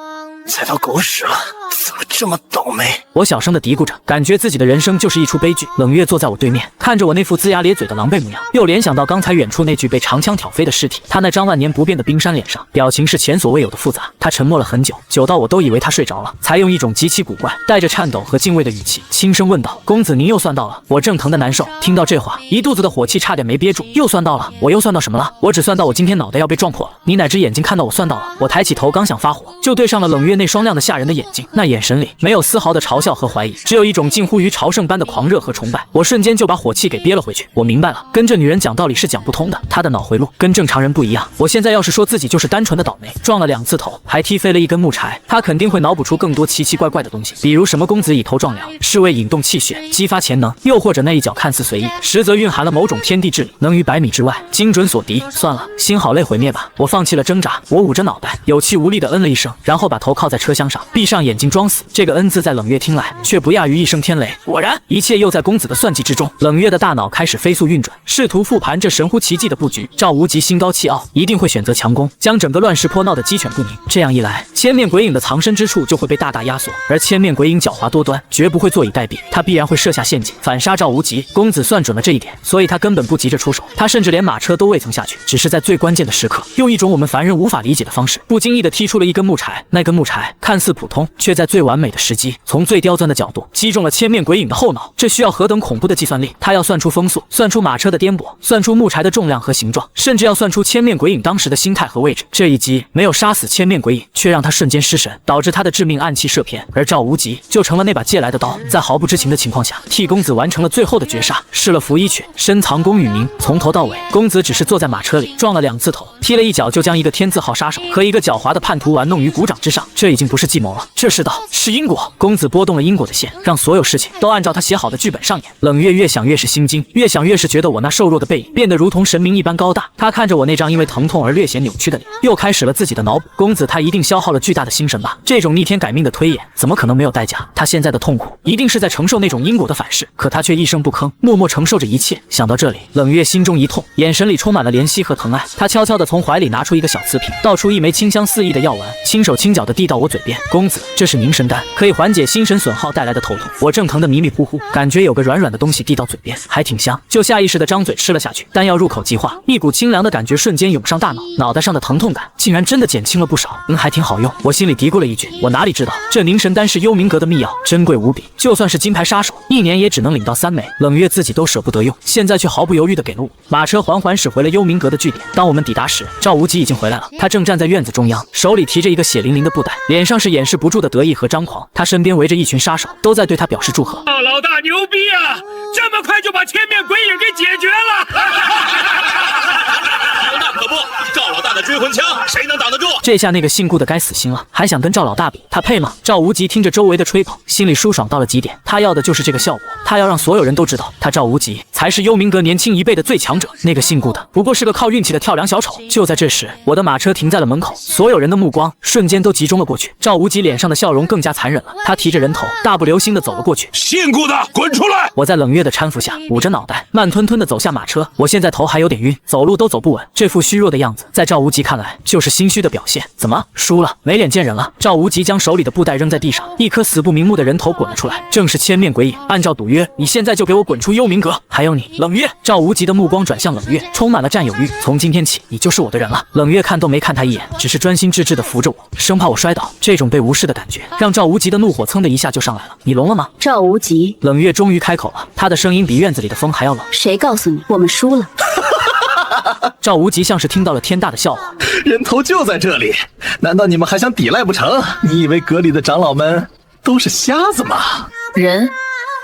踩到狗屎了？怎么这么倒霉？我小声地嘀咕着，感觉自己的人生就是一出悲剧。冷月坐在我对面，看着我那副龇牙咧嘴的狼狈模样，又联想到刚才远处那具被长枪挑飞的尸体，他那张万年不变的冰山脸上，表情是前所未有的复杂。他沉默了很久，久到我都以为他睡着了，才用一种极其古怪、带着颤抖和敬畏的语气轻声问道：“公子，您又算到了？”我正疼得难受，听到这话，一肚子的火气差点没憋住。又算到了？我又算到什么了？我只算到我今天脑袋要被撞破了。你哪只眼睛看到我算到了？我抬起头刚想发火，就对上了冷月那双亮的吓人的眼睛，那那眼神里没有丝毫的嘲笑和怀疑，只有一种近乎于朝圣般的狂热和崇拜。我瞬间就把火气给憋了回去。我明白了，跟这女人讲道理是讲不通的，她的脑回路跟正常人不一样。我现在要是说自己就是单纯的倒霉，撞了2次头，还踢飞了1根木柴，她肯定会脑补出更多奇奇怪怪的东西，比如什么公子以头撞梁，是为引动气血，激发潜能，又或者那一脚看似随意，实则蕴含了某种天地之理，能于100米之外精准所敌。算了，心好累，毁灭吧。我放弃了挣扎，我捂着脑袋，有气无力地嗯了一声，然后把头靠在车厢上，闭上眼睛装死。这个嗯字在冷月听来却不亚于一声天雷。果然，一切又在公子的算计之中。冷月的大脑开始飞速运转，试图复盘这神乎其技的布局。赵无极心高气傲，一定会选择强攻，将整个乱世坡闹得鸡犬不宁。这样一来，千面鬼影的藏身之处就会被大大压缩，而千面鬼影狡猾多端，绝不会坐以待毙，他必然会设下陷阱，反杀赵无极。公子算准了这一点，所以他根本不急着出手，他甚至连马车都未曾下去，只是在最关键的时刻，用一种我们凡人无法理解的方式，不经意地踢出了1根木柴。那根木柴看似普通，却在最完美的时机，从最刁钻的角度击中了千面鬼影的后脑。这需要何等恐怖的计算力！他要算出风速，算出马车的颠簸，算出木柴的重量和形状，甚至要算出千面鬼影当时的心态和位置。这一击没有杀死千面鬼影，却让他瞬间失神，导致他的致命暗器射偏，而赵无极就成了那把借来的刀，在毫不知情的情况下，替公子完成了最后的绝杀。试了拂衣曲，深藏功与名，从头到尾，公子只是坐在马车里撞了2次头，踢了1脚就将一个天字号杀手和一个狡猾的叛徒玩弄于股掌之上。这已经不是计谋了，这是道，是因果。公子拨动了因果的线，让所有事情都按照他写好的剧本上演。冷月越想越是心惊，越想越是觉得我那瘦弱的背影变得如同神明一般高大。他看着我那张因为疼痛而略显扭曲的脸，又开始了自己的脑补。公子他一定消耗了巨大的心神吧？这种逆天改命的推演，怎么可能没有代价？他现在的痛苦，一定是在承受那种因果的反噬，可他却一声不吭，默默承受着一切。想到这里，冷月心中一痛，眼神里充满了怜惜和疼爱。他悄悄地从怀里拿出一个小瓷瓶，倒出一枚清香四溢的药丸，轻手轻脚地递到我嘴边。公子，这是凝神丹，可以缓解心神损耗带来的头痛。我正疼得迷迷糊糊，感觉有个软软的东西递到嘴边，还挺香，就下意识地张嘴吃了下去。丹药入口即化，一股清凉的感觉瞬间涌上大脑，脑袋上的疼痛感竟然真的减轻了不少。还挺好用。我心里嘀咕了一句，我哪里知道这凝神丹是幽冥阁的秘药，珍贵无比，就算是金牌杀手1年也只能领到3枚。冷月自己都舍不得用，现在却毫不犹豫地给了我。马车缓缓驶回了幽冥阁的据点。当我们抵达时，赵无极已经回来了，他正站在院子中央，手里提着一个血淋淋的布袋，脸上是掩饰不住的得意和张狂。他身边围着一群杀手，都在对他表示祝贺。赵老大牛逼啊！这么快就把千面鬼影给解决了！那可不，赵老大的追魂枪，谁能挡得住？这下那个姓顾的该死心了，还想跟赵老大比，他配吗？赵无极听着周围的吹捧，心里舒爽到了极点。他要的就是这个效果，他要让所有人都知道，他赵无极才是幽冥阁年轻一辈的最强者。那个姓顾的不过是个靠运气的跳梁小丑。就在这时，我的马车停在了门口，所有人的目光瞬间都集中了过去。赵无极脸上的笑容更加残忍了，他提着人头，大步流星地走了过去。姓顾的，滚出来！我在冷月的搀扶下，捂着脑袋，慢吞吞地走下马车。我现在头还有点晕，走路都走不稳。这副虚弱的样子，在赵无极看来就是心虚的表现。怎么输了？没脸见人了？赵无极将手里的布袋扔在地上，一颗死不瞑目的人头滚了出来，正是千面鬼影。按照赌约，你现在就给我滚出幽冥阁！还有你，冷月！赵无极的目光转向冷月，充满了占有欲。从今天起，你就是我的人了。冷月看都没看他一眼，只是专心致志地扶着我，生怕我摔倒。这种被无视的感觉，让赵无极的怒火噌的一下就上来了。你聋了吗？赵无极，冷月终于开口了，他的声音比院子里的风还要冷。谁告诉你我们输了？赵无极像是听到了天大的笑话，人头就在这里，难道你们还想抵赖不成？你以为阁里的长老们都是瞎子吗？人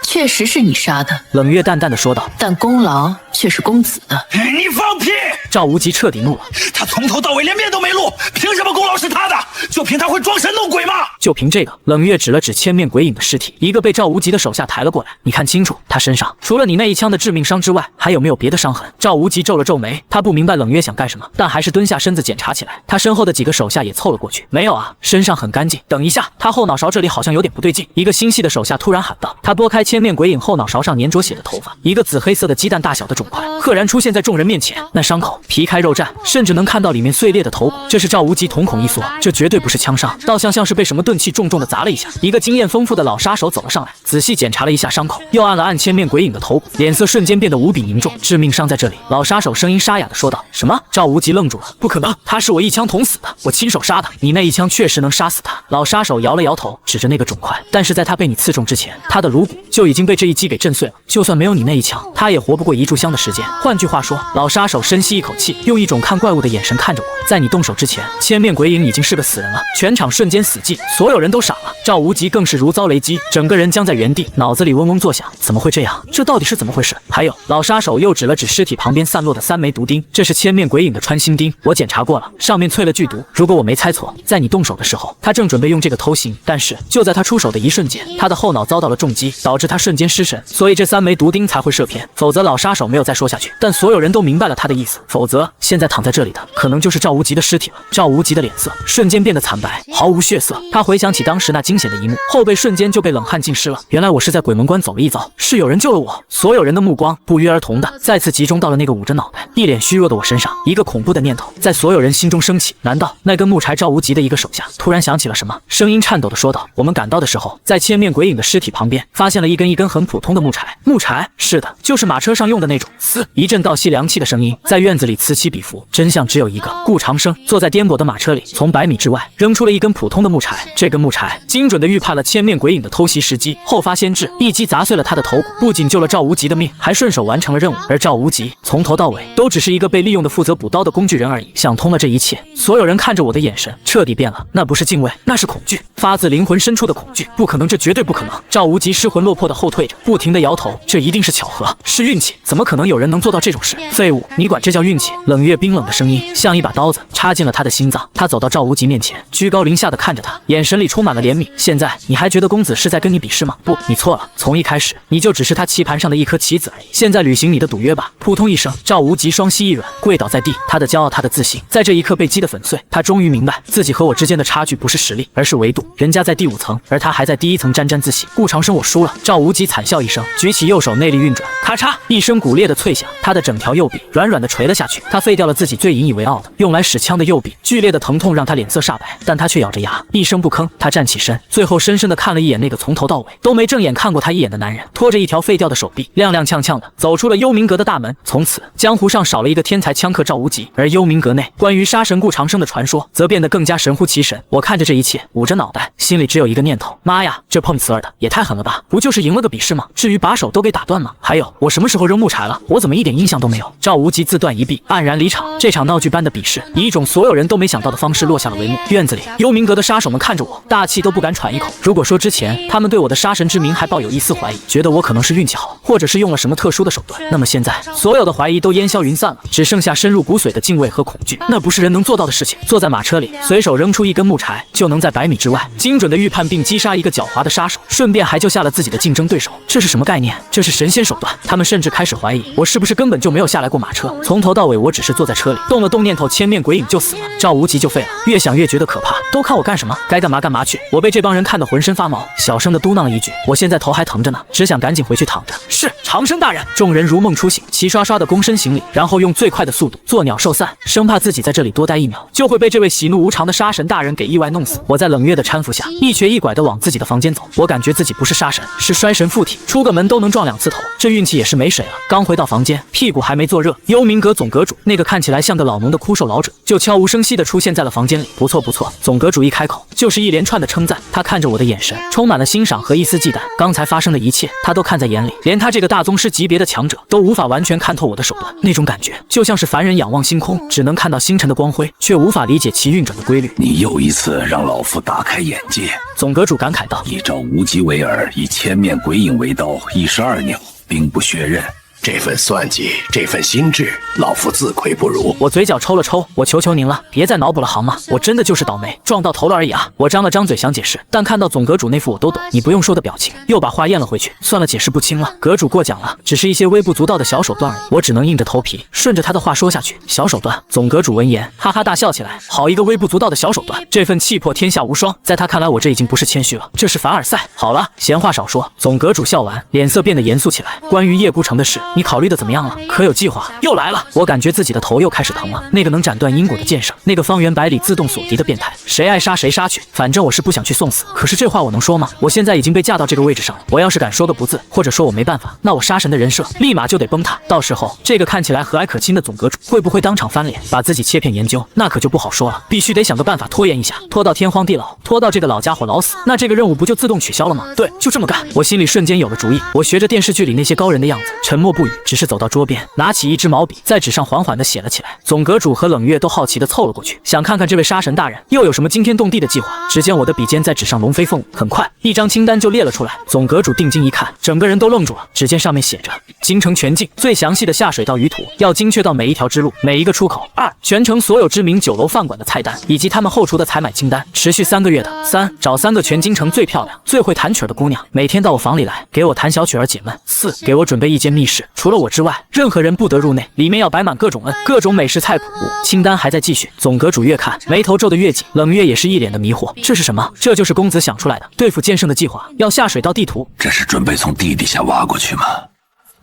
确实是你杀的，冷月淡淡的说道，但功劳却是公子的。你放屁！赵无极彻底怒了，他从头到尾连面都没露，凭什么功劳是他的？就凭他会装神弄鬼吗？就凭这个？冷月指了指千面鬼影的尸体，一个被赵无极的手下抬了过来。你看清楚，他身上除了你那一枪的致命伤之外，还有没有别的伤痕？赵无极皱了皱眉，他不明白冷月想干什么，但还是蹲下身子检查起来。他身后的几个手下也凑了过去，没有啊，身上很干净。等一下，他后脑勺这里好像有点不对劲。一个心细的手下突然喊道。他拨开千面鬼影后脑勺上粘着血的头发，一个紫黑色的鸡蛋大小的肿块赫然出现在众人面前。那伤口皮开肉绽，甚至能看到里面碎裂的头骨。这是赵无极瞳孔一缩，这绝对不是枪伤，倒像是被什么钝器重重的砸了一下。一个经验丰富的老杀手走了上来，仔细检查了一下伤口，又按了按千面鬼影的头骨，脸色瞬间变得无比凝重。致命伤在这里。老杀手声音沙哑的说道。什么？赵无极愣住了，不可能，他是我一枪捅死的，我亲手杀的。你那一枪确实能杀死他。老杀手摇了摇头，指着那个肿块，但是在他被你刺中之前，他的颅骨就已经被这一击给震碎了，就算没有你那一枪，他也活不过一炷香的时间。换句话说，老杀手深吸一口气，用一种看怪物的眼神看着我。在你动手之前，千面鬼影已经是个死人了。全场瞬间死寂，所有人都傻了。赵无极更是如遭雷击，整个人僵在原地，脑子里嗡嗡作响。怎么会这样？这到底是怎么回事？还有，老杀手又指了指尸体旁边散落的3枚毒钉，这是千面鬼影的穿心钉。我检查过了，上面淬了剧毒。如果我没猜错，在你动手的时候，他正准备用这个偷袭，但是就在他出手的一瞬间，他的后脑遭到了重击，导致他瞬间失神，所以这3枚毒钉才会射偏。否则老杀手没有再说下去，但所有人都明白了他的意思。否则现在躺在这里的可能就是赵无极的尸体了。赵无极的脸色瞬间变得惨白，毫无血色。他回想起当时那惊险的一幕，后背瞬间就被冷汗浸湿了。原来我是在鬼门关走了一遭，是有人救了我。所有人的目光不约而同的再次集中到了那个捂着脑袋、一脸虚弱的我身上。一个恐怖的念头在所有人心中升起，难道那根木柴赵无极的一个手下突然想起了什么？声音颤抖的说道：“我们赶到的时候，在千面鬼影的尸体旁边发现了一根很普通的木柴。木柴？是的，就是马车上用的那种。”嘶！一阵倒吸凉气的声音在院子里此起彼伏。真相只有一个，顾长生坐在颠簸的马车里，从100米之外扔出了一根普通的木柴。这根木柴精准地预判了千面鬼影的偷袭时机，后发先至，一击砸碎了他的头骨，不仅救了赵无极的命，还顺手完成了任务。而赵无极从头到尾都只是一个被利用的负责补刀的工具人而已。想通了这一切，所有人看着我的眼神彻底变了，那不是敬畏，那是恐惧，发自灵魂深处的恐惧。不可能，这绝对不可能！赵无极失魂落魄地后退着，不停地摇头，这一定是巧合，是运气，怎么可能有人能做到这种事？废物，你管这叫运气？冷月冰冷的声音像一把刀子插进了他的心脏。他走到赵无极面前，居高临下地看着他，眼神里充满了怜悯。现在你还觉得公子是在跟你比试吗？不，你错了，从一开始你就只是他棋盘上的一颗棋子而已。现在履行你的赌约吧！扑通一声，赵无极双膝一软，跪倒在地。他的骄傲，他的自信，在这一刻被击得粉碎。他终于明白，自己和我之间的差距不是实力，而是维度。人家在第5层，而他还在第1层沾沾自喜。顾长生，我输了！赵无极惨笑一声，举起右手内力运转，咔嚓一声骨裂的脆响，他的整条右臂软软的垂了下去。他废掉了自己最引以为傲的用来使枪的右臂，剧烈的疼痛让他脸色煞白，但他却咬着牙一声不吭。他站起身，最后深深的看了一眼那个从头到尾都没正眼看过他一眼的男人，拖着一条废掉的手臂，踉踉跄跄的走出了幽冥阁的大门。从此江湖上少了一个天才枪客赵无极，而幽冥阁内关于杀神顾长生的传说则变得更加神乎其神。我看着这一切，捂着脑袋，心里只有一个念头：妈呀，这碰瓷儿的也太狠了吧！不就是赢了个比试吗？至于把手都给打断吗？还有，我什么时候扔木柴了？我怎么一点印象都没有？赵无极自断一臂，黯然离场。这场闹剧般的比试以一种所有人都没想到的方式落下了帷幕。院子里，幽冥阁的杀手们看着我，大气都不敢喘一口。如果说之前他们对我的杀神之名还抱有一丝怀疑，觉得我可能是运气好，或者是用了什么特殊的手段，那么现在所有的怀疑都烟消云散了，只剩下深入骨髓的敬畏和恐惧。那不是人能做到的事情。坐在马车里，随手扔出一根木柴，就能在100米之外精准的预判并击杀一个狡猾的杀手，顺便还救下了自己的竞争对手。这是什么概念？这是神仙手段。他们甚至开始怀疑我是不是根本就没有下来过马车，从头到尾我只是坐在车里，动了动念头，千面鬼影就死了，赵无极就废了。越想越觉得可怕，都看我干什么？该干嘛干嘛去！我被这帮人看得浑身发毛，小声的嘟囔了一句：“我现在头还疼着呢，只想赶紧回去躺着。”是长生大人。众人如梦初醒，齐刷刷的躬身行礼，然后用最快的速度作鸟兽散，生怕自己在这里多待1秒就会被这位喜怒无常的杀神大人给意外弄死。我在冷月的搀扶下，一瘸一拐的往自己的房间走。我感觉自己不是杀神，是衰神附体，出个门都能撞2次头，这运气也是没谁了。刚回到房间，屁股还没坐热，幽冥阁总阁主那个看起来像个老农的枯瘦老者就悄无声息地出现在了房间里。不错不错，总阁主一开口就是一连串的称赞。他看着我的眼神充满了欣赏和一丝忌惮，刚才发生的一切他都看在眼里，连他这个大宗师级别的强者都无法完全看透我的手段。那种感觉就像是凡人仰望星空，只能看到星辰的光辉，却无法理解其运转的规律。你又一次让老夫大开眼界。总阁主感慨道：“以赵无极为饵，以千面鬼影为刀，一石二鸟，兵不血刃。这份算计，这份心智，老夫自愧不如。”我嘴角抽了抽，我求求您了，别再脑补了好吗？我真的就是倒霉，撞到头了而已啊！我张了张嘴想解释，但看到总阁主那副我都懂，你不用说的表情，又把话咽了回去。算了，解释不清了，阁主过奖了，只是一些微不足道的小手段而已。我只能硬着头皮顺着他的话说下去。小手段？总阁主闻言哈哈大笑起来，好一个微不足道的小手段，这份气魄天下无双。在他看来，我这已经不是谦虚了，这是凡尔赛。好了，闲话少说。总阁主笑完，脸色变得严肃起来。关于叶孤城的事，你考虑的怎么样了？可有计划？又来了！我感觉自己的头又开始疼了。那个能斩断因果的剑圣，那个方圆100里自动锁敌的变态，谁爱杀谁杀去，反正我是不想去送死。可是这话我能说吗？我现在已经被架到这个位置上了，我要是敢说个不字，或者说我没办法，那我杀神的人设立马就得崩塌。到时候这个看起来和蔼可亲的总阁主会不会当场翻脸，把自己切片研究，那可就不好说了。必须得想个办法拖延一下，拖到天荒地老，拖到这个老家伙老死，那这个任务不就自动取消了吗？对，就这么干。我心里瞬间有了主意。我学着电视剧里那些高人的样子，沉默不不语，只是走到桌边，拿起一支毛笔，在纸上缓缓地写了起来。总阁主和冷月都好奇地凑了过去，想看看这位杀神大人又有什么惊天动地的计划。只见我的笔尖在纸上龙飞凤舞，很快一张清单就列了出来。总阁主定睛一看，整个人都愣住了。只见上面写着：京城全境最详细的下水道舆图，要精确到每一条支路、每一个出口。2. 全城所有知名酒楼饭馆的菜单以及他们后厨的采买清单，持续3个月的。3. 找3个全京城最漂亮、最会弹曲儿的姑娘，每天到我房里来，给我弹小曲儿解闷。4. 给我准备一间密室，除了我之外，任何人不得入内，里面要摆满各种各种美食菜谱。5. 清单还在继续，总阁主越看眉头皱得越紧，冷月也是一脸的迷惑。这是什么？这就是公子想出来的对付剑圣的计划，要下水道地图。这是准备从地底下挖过去吗？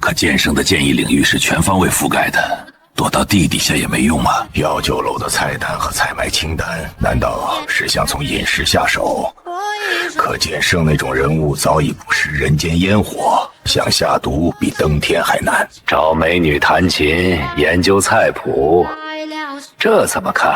可剑圣的剑意领域是全方位覆盖的，躲到地底下也没用啊。药酒楼的菜单和采买清单，难道是想从饮食下手？可剑圣那种人物早已不食人间烟火，想下毒比登天还难。找美女弹琴，研究菜谱，这怎么看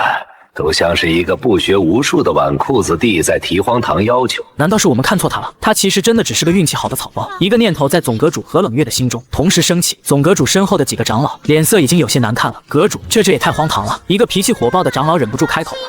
都像是一个不学无术的纨绔子弟在提荒唐要求。难道是我们看错他了？他其实真的只是个运气好的草包。一个念头在总阁主和冷月的心中同时升起。总阁主身后的几个长老脸色已经有些难看了。阁主，这也太荒唐了！一个脾气火爆的长老忍不住开口了。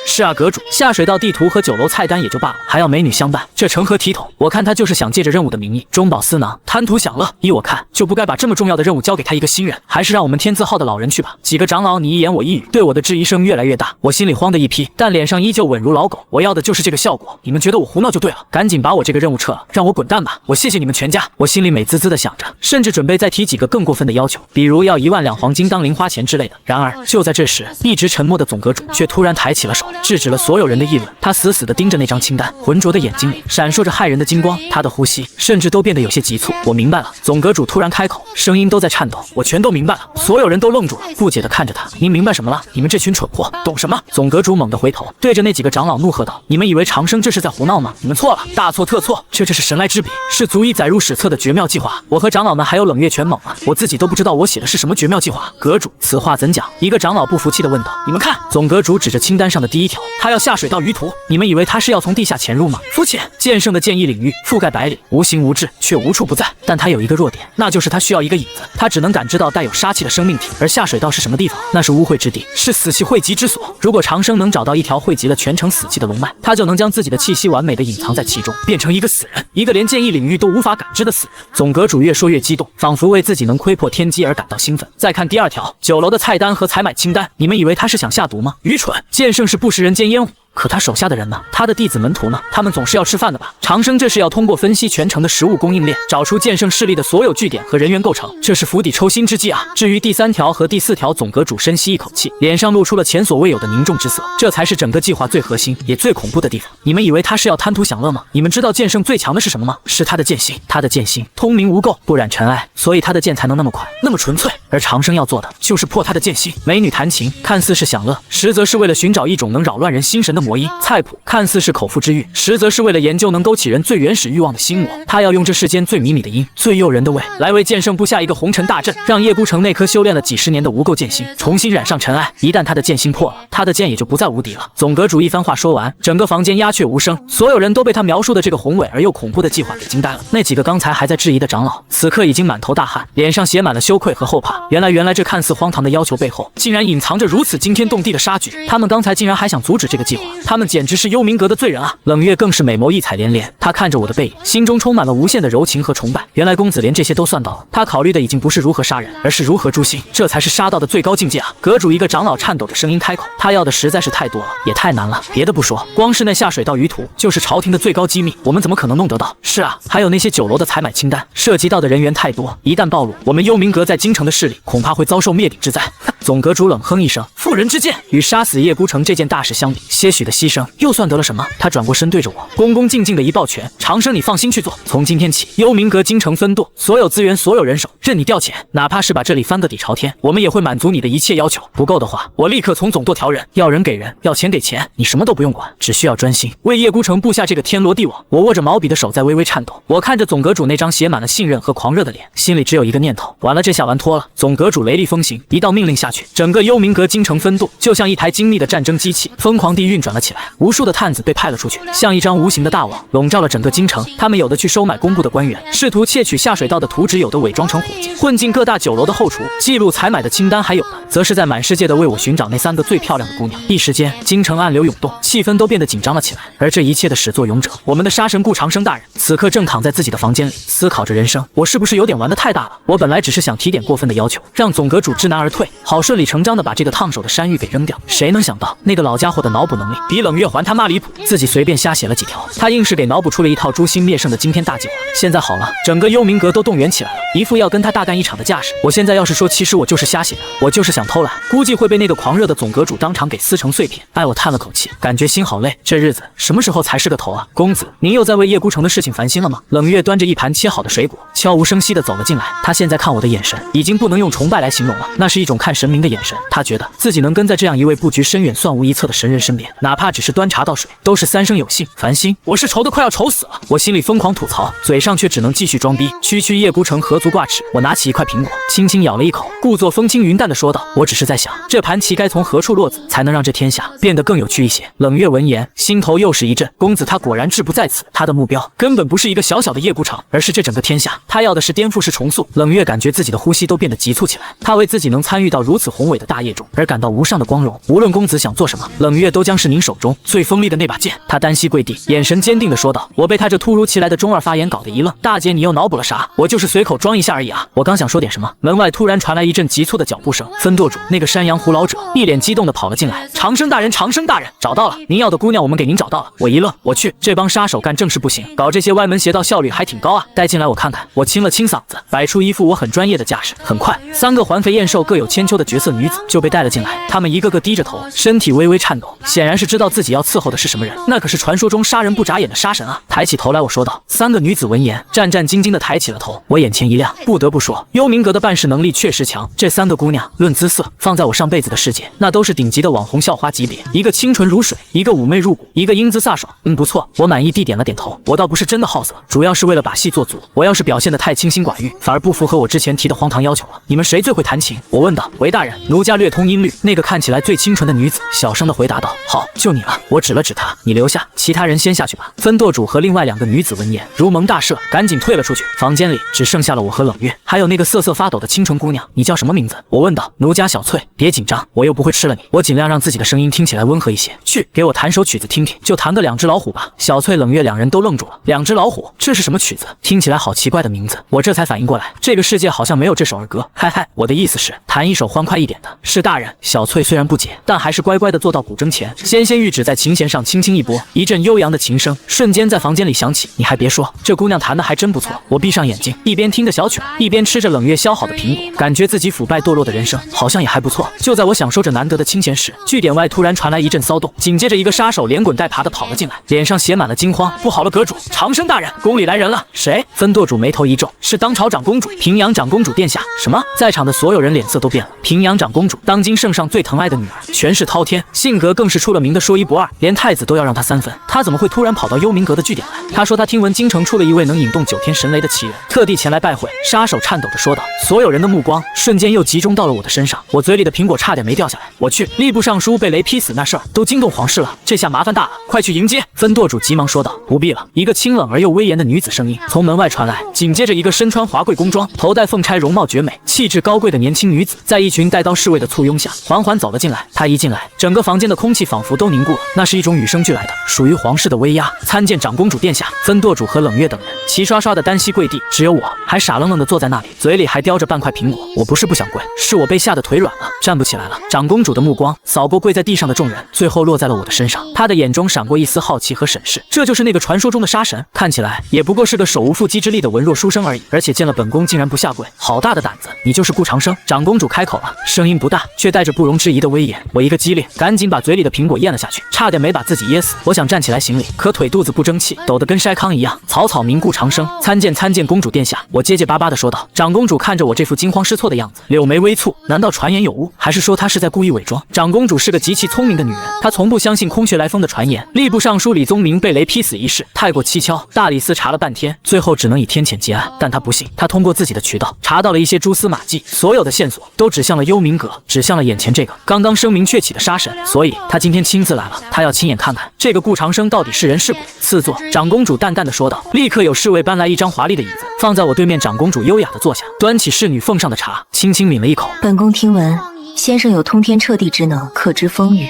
是啊，阁主，下水道地图和酒楼菜单也就罢了，还要美女相伴，这成何体统？我看他就是想借着任务的名义中饱私囊，贪图享乐。依我看，就不该把这么重要的任务交给他一个新人，还是让我们天字号的老人去吧。几个长老你一言我一语，对我的质疑声越来越大，我心里慌的一批，但脸上依旧稳如老狗。我要的就是这个效果，你们觉得我胡闹就对了，赶紧把我这个任务撤了，让我滚蛋吧！我谢谢你们全家。我心里美滋滋的想着，甚至准备再提几个更过分的要求，比如要1万两黄金当零花钱之类的。然而就在这时，一直沉默的总阁主却突然抬起了手，制止了所有人的议论。他死死地盯着那张清单，浑浊的眼睛里闪烁着骇人的金光，他的呼吸甚至都变得有些急促。我明白了，总阁主突然开口，声音都在颤抖。我全都明白了。所有人都愣住了，不解地看着他。您明白什么了？你们这群蠢货，懂什么？总阁主猛地回头，对着那几个长老怒喝道：你们以为长生这是在胡闹吗？你们错了，大错特错！这是神来之笔，是足以载入史册的绝妙计划。我和长老们还有冷月全懵了，我自己都不知道我写的是什么绝妙计划。阁主，此话怎讲？一个长老不服气地问道。你们看，总阁主指着清单上的第1条，他要下水道舆图。你们以为他是要从地下潜入吗？肤浅！剑圣的剑意领域覆盖百里，无形无质，却无处不在。但他有一个弱点，那就是他需要一个影子。他只能感知到带有杀气的生命体，而下水道是什么地方？那是污秽之地，是死气汇集之所。如果长生能找到一条汇集了全城死气的龙脉，他就能将自己的气息完美的隐藏在其中，变成一个死人，一个连剑意领域都无法感知的死人。总阁主越说越激动，仿佛为自己能窥破天机而感到兴奋。再看第2条，酒楼的菜单和采买清单，你们以为他是想下毒吗？愚蠢！剑圣是不食人间烟火。可他手下的人呢？他的弟子门徒呢？他们总是要吃饭的吧？长生这是要通过分析全城的食物供应链，找出剑圣势力的所有据点和人员构成，这是釜底抽薪之计啊！至于第3条和第4条，总阁主深吸一口气，脸上露出了前所未有的凝重之色。这才是整个计划最核心也最恐怖的地方。你们以为他是要贪图享乐吗？你们知道剑圣最强的是什么吗？是他的剑心。他的剑心通明无垢，不染尘埃，所以他的剑才能那么快，那么纯粹。而长生要做的就是破他的剑心。美女弹琴看似是享乐，实则是为了寻找一种能扰乱人心神的魔音。菜谱看似是口腹之欲，实则是为了研究能勾起人最原始欲望的心魔。他要用这世间最迷你的音、最诱人的味，来为剑圣布下一个红尘大阵，让叶孤城那颗修炼了几10年的无垢剑心重新染上尘埃。一旦他的剑心破了，他的剑也就不再无敌了。总阁主一番话说完，整个房间鸦雀无声，所有人都被他描述的这个宏伟而又恐怖的计划给惊呆了。那几个刚才还在质疑的长老，此刻已经满头大汗，脸上写满了羞愧和后怕。原来这看似荒唐的要求背后，竟然隐藏着如此惊天动地的杀局。他们刚才竟然还想阻止这个计划，他们简直是幽冥阁的罪人啊！冷月更是美眸异彩连连，他看着我的背影，心中充满了无限的柔情和崇拜。原来公子连这些都算到了，他考虑的已经不是如何杀人，而是如何诛心，这才是杀道的最高境界啊！阁主一个长老颤抖着声音开口，他要的实在是太多了，也太难了。别的不说，光是那下水道舆图就是朝廷的最高机密，我们怎么可能弄得到？是啊，还有那些酒楼的采买清单，涉及到的人员太多，一旦暴露，我们幽冥阁在京城的势力恐怕会遭受灭顶之灾。总阁主冷哼一声，妇人之见，与杀死叶孤城这件大事相比，些许的牺牲又算得了什么？他转过身对着我，恭恭敬敬的一抱拳：长生，你放心去做，从今天起，幽冥阁京城分舵，所有资源，所有人手，任你调遣，哪怕是把这里翻个底朝天，我们也会满足你的一切要求。不够的话，我立刻从总舵调人，要人给人，要钱给钱，你什么都不用管，只需要专心为叶孤城布下这个天罗地网。我握着毛笔的手在微微颤抖，我看着总阁主那张写满了信任和狂热的脸，心里只有一个念头：完了，这下完脱了。总阁主雷厉风行，一道命令下去。去，整个幽冥阁京城分渡就像一台精密的战争机器，疯狂地运转了起来。无数的探子被派了出去，像一张无形的大网，笼罩了整个京城。他们有的去收买工部的官员，试图窃取下水道的图纸；有的伪装成伙计，混进各大酒楼的后厨，记录采买的清单；还有的则是在满世界的为我寻找那3个最漂亮的姑娘。一时间，京城暗流涌动，气氛都变得紧张了起来。而这一切的始作俑者，我们的杀神顾长生大人，此刻正躺在自己的房间里，思考着人生。我是不是有点玩得太大了？我本来只是想提点过分的要求，让总阁主知难而退，好顺理成章的把这个烫手的山芋给扔掉。谁能想到那个老家伙的脑补能力比冷月还他妈离谱，自己随便瞎写了几条，他硬是给脑补出了一套诛心灭圣的惊天大计划。现在好了，整个幽冥阁都动员起来了，一副要跟他大干一场的架势。我现在要是说其实我就是瞎写的，我就是想偷懒，估计会被那个狂热的总阁主当场给撕成碎片。哎，我叹了口气，感觉心好累，这日子什么时候才是个头啊？公子，您又在为叶孤城的事情烦心了吗？冷月端着一盘切好的水果，悄无声息地走了进来。他现在看我的眼神已经不能用崇拜来形容了，那是一种看神明的眼神。他觉得自己能跟在这样一位布局深远、算无一策的神人身边，哪怕只是端茶倒水，都是3生有幸。烦心，我是愁得快要愁死了。我心里疯狂吐槽，嘴上却只能继续装逼。区叶孤城何足挂齿。我拿起一块苹果，轻轻咬了一口，故作风轻云淡地说道：“我只是在想，这盘棋该从何处落子，才能让这天下变得更有趣一些。”冷月闻言，心头又是一震。公子他果然志不在此，他的目标根本不是一个小小的叶孤城，而是这整个天下。他要的是颠覆式重塑。冷月感觉自己的呼吸都变得急促起来，他为自己能参与到如此宏伟的大业中而感到无上的光荣。无论公子想做什么，冷月都将是您手中最锋利的那把剑。他单膝跪地，眼神坚定地说道：“我被他这突如其来的中二发言搞得一愣。大姐，你又脑补了啥？我就是随口装一下而已啊！”我刚想说点什么，门外突然传来一阵急促的脚步声。分舵主那个山羊胡老者一脸激动地跑了进来：“长生大人，长生大人，找到了！您要的姑娘我们给您找到了。”我一愣，我去，这帮杀手干正事不行，搞这些歪门邪道效率还挺高啊！带进来我看看。我清了清嗓子，摆出一副我很专业的架势。很快，3个环肥燕瘦、各有千秋的绝色女子就被带了进来，她们一个个低着头，身体微微颤抖，显然是知道自己要伺候的是什么人。那可是传说中杀人不眨眼的杀神啊！抬起头来，我说道。3个女子闻言，战战兢兢地抬起了头。我眼前一亮，不得不说，幽冥阁的办事能力确实强。这3个姑娘，论姿色，放在我上辈子的世界，那都是顶级的网红校花级别。一个清纯如水，一个妩媚入骨，一个英姿飒爽。不错，我满意地点了点头。我倒不是真的好色，主要是为了把戏做足。我要是表现得太清心寡欲，反而不符合我之前提的荒唐要求了。你们谁最会弹琴？我问道。韦大人，奴家略通音律。那个看起来最清纯的女子小声地回答道。好，就你了。我指了指她，你留下，其他人先下去吧。分舵主和另外2个女子闻言如蒙大赦，赶紧退了出去。房间里只剩下了我和冷月，还有那个瑟瑟发抖的清纯姑娘。你叫什么名字？我问道。奴家小翠。别紧张，我又不会吃了你。我尽量让自己的声音听起来温和一些。去，给我弹首曲子听听，就弹个2只老虎吧。小翠、冷月2人都愣住了。2只老虎，这是什么曲子？听起来好奇怪的名字。我这才反应过来，这个世界好像没有这首儿歌。嗨嗨，我的意思是弹一首欢快一点的。是大人。小翠虽然不解，但还是乖乖地坐到古筝前，纤纤玉指在琴弦上轻轻一拨，一阵悠扬的琴声瞬间在房间里响起。你还别说，这姑娘弹的还真不错。我闭上眼睛，一边听着小曲，一边吃着冷月削好的苹果，感觉自己腐败堕落的人生好像也还不错。就在我享受着难得的清闲时，据点外突然传来一阵骚动，紧接着一个杀手连滚带爬的跑了进来，脸上写满了惊慌。不好了，阁主，长生大人，宫里来人了。谁？分舵主眉头一皱，是当朝长公主，平阳长公主殿下。什么？在场的所有人脸色都变了。平阳长公主，当今圣上最疼爱的女儿，权势滔天，性格更是出了名的说一不二，连太子都要让她3分。她怎么会突然跑到幽冥阁的据点来？她说她听闻京城出了一位能引动9天神雷的奇人，特地前来拜会。杀手颤抖着说道。所有人的目光瞬间又集中到了我的身上，我嘴里的苹果差点没掉下来。我去，吏部尚书被雷劈死那事儿都惊动皇室了，这下麻烦大了，快去迎接。分舵主急忙说道。不必了。一个清冷而又威严的女子声音从门外传来，紧接着一个身穿华贵宫装、头戴凤钗、容貌绝美、气质高贵的年轻女子，在一群带刀侍卫的簇拥下，缓缓走了进来。她一进来，整个房间的空气仿佛都凝固了，那是一种与生俱来的属于皇室的威压。参见长公主殿下。分舵主和冷月等人齐刷刷的单膝跪地，只有我还傻愣愣的坐在那里，嘴里还叼着半块苹果。我不是不想跪，是我被吓得腿软了，站不起来了。长公主的目光扫过跪在地上的众人，最后落在了我的身上。她的眼中闪过一丝好奇和审视。这就是那个传说中的杀神，看起来也不过是个手无缚鸡之力的文弱书生而已，而且见了本宫竟然不下跪，好大的胆子！你就是顾长生？长公主开口了，声音不大，却带着不容置疑的威严。我一个激灵，赶紧把嘴里的苹果咽了下去，差点没把自己噎死。我想站起来行礼，可腿肚子不争气，抖得跟筛糠一样。草草名顾长生，参见公主殿下。我结结巴巴地说道。长公主看着我这副惊慌失措的样子，柳眉微蹙，难道传言有误？还是说她是在故意伪装？长公主是个极其聪明的女人，她从不相信空穴来风的传言。吏部尚书李宗明被雷劈死一事太过蹊跷，大理寺查了半天，最后只能以天谴结案。但她不信，她通过自己的渠道查到了一些蛛丝马迹，所有的线索都指向了幽冥阁，指向了眼前这个刚刚声名鹊起的杀神，所以他今天亲自来了，他要亲眼看看这个顾长生到底是人是鬼。赐座，长公主淡淡的说道。立刻有侍卫搬来一张华丽的椅子，放在我对面。长公主优雅的坐下，端起侍女奉上的茶，轻轻抿了一口。本宫听闻先生有通天彻地之能，可知风雨，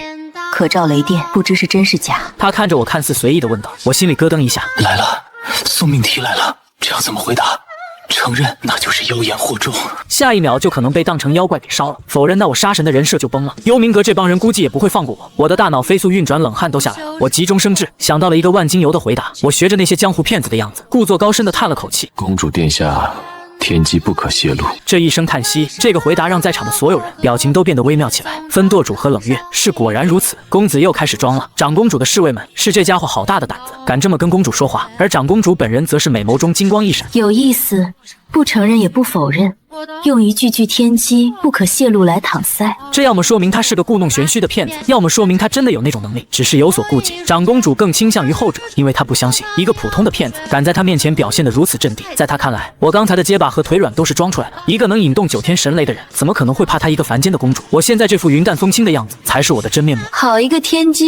可照雷电，不知是真是假。他看着我，看似随意的问道。我心里咯噔一下，来了，送命题来了，这要怎么回答？承认那就是妖言惑众，下一秒就可能被当成妖怪给烧了。否认，那我杀神的人设就崩了。幽冥阁这帮人估计也不会放过我。我的大脑飞速运转，冷汗都下来了。我急中生智，想到了一个万金油的回答。我学着那些江湖骗子的样子，故作高深的叹了口气：“公主殿下，天机不可泄露。”这一声叹息，这个回答让在场的所有人表情都变得微妙起来。分舵主和冷月是果然如此。公子又开始装了。长公主的侍卫们是这家伙好大的胆子，敢这么跟公主说话。而长公主本人则是美眸中金光一闪，有意思，不承认也不否认，用一句句天机不可泄露来搪塞。这要么说明他是个故弄玄虚的骗子，要么说明他真的有那种能力，只是有所顾忌。长公主更倾向于后者，因为她不相信一个普通的骗子敢在她面前表现得如此镇定。在她看来，我刚才的结巴和腿软都是装出来的。一个能引动9天神雷的人，怎么可能会怕她一个凡间的公主？我现在这副云淡风轻的样子，才是我的真面目。好一个天机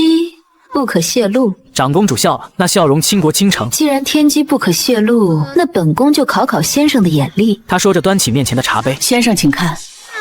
不可泄露！长公主笑了，那笑容倾国倾城。既然天机不可泄露，那本宫就考考先生的眼力。她说着端起面前的茶杯，先生请看，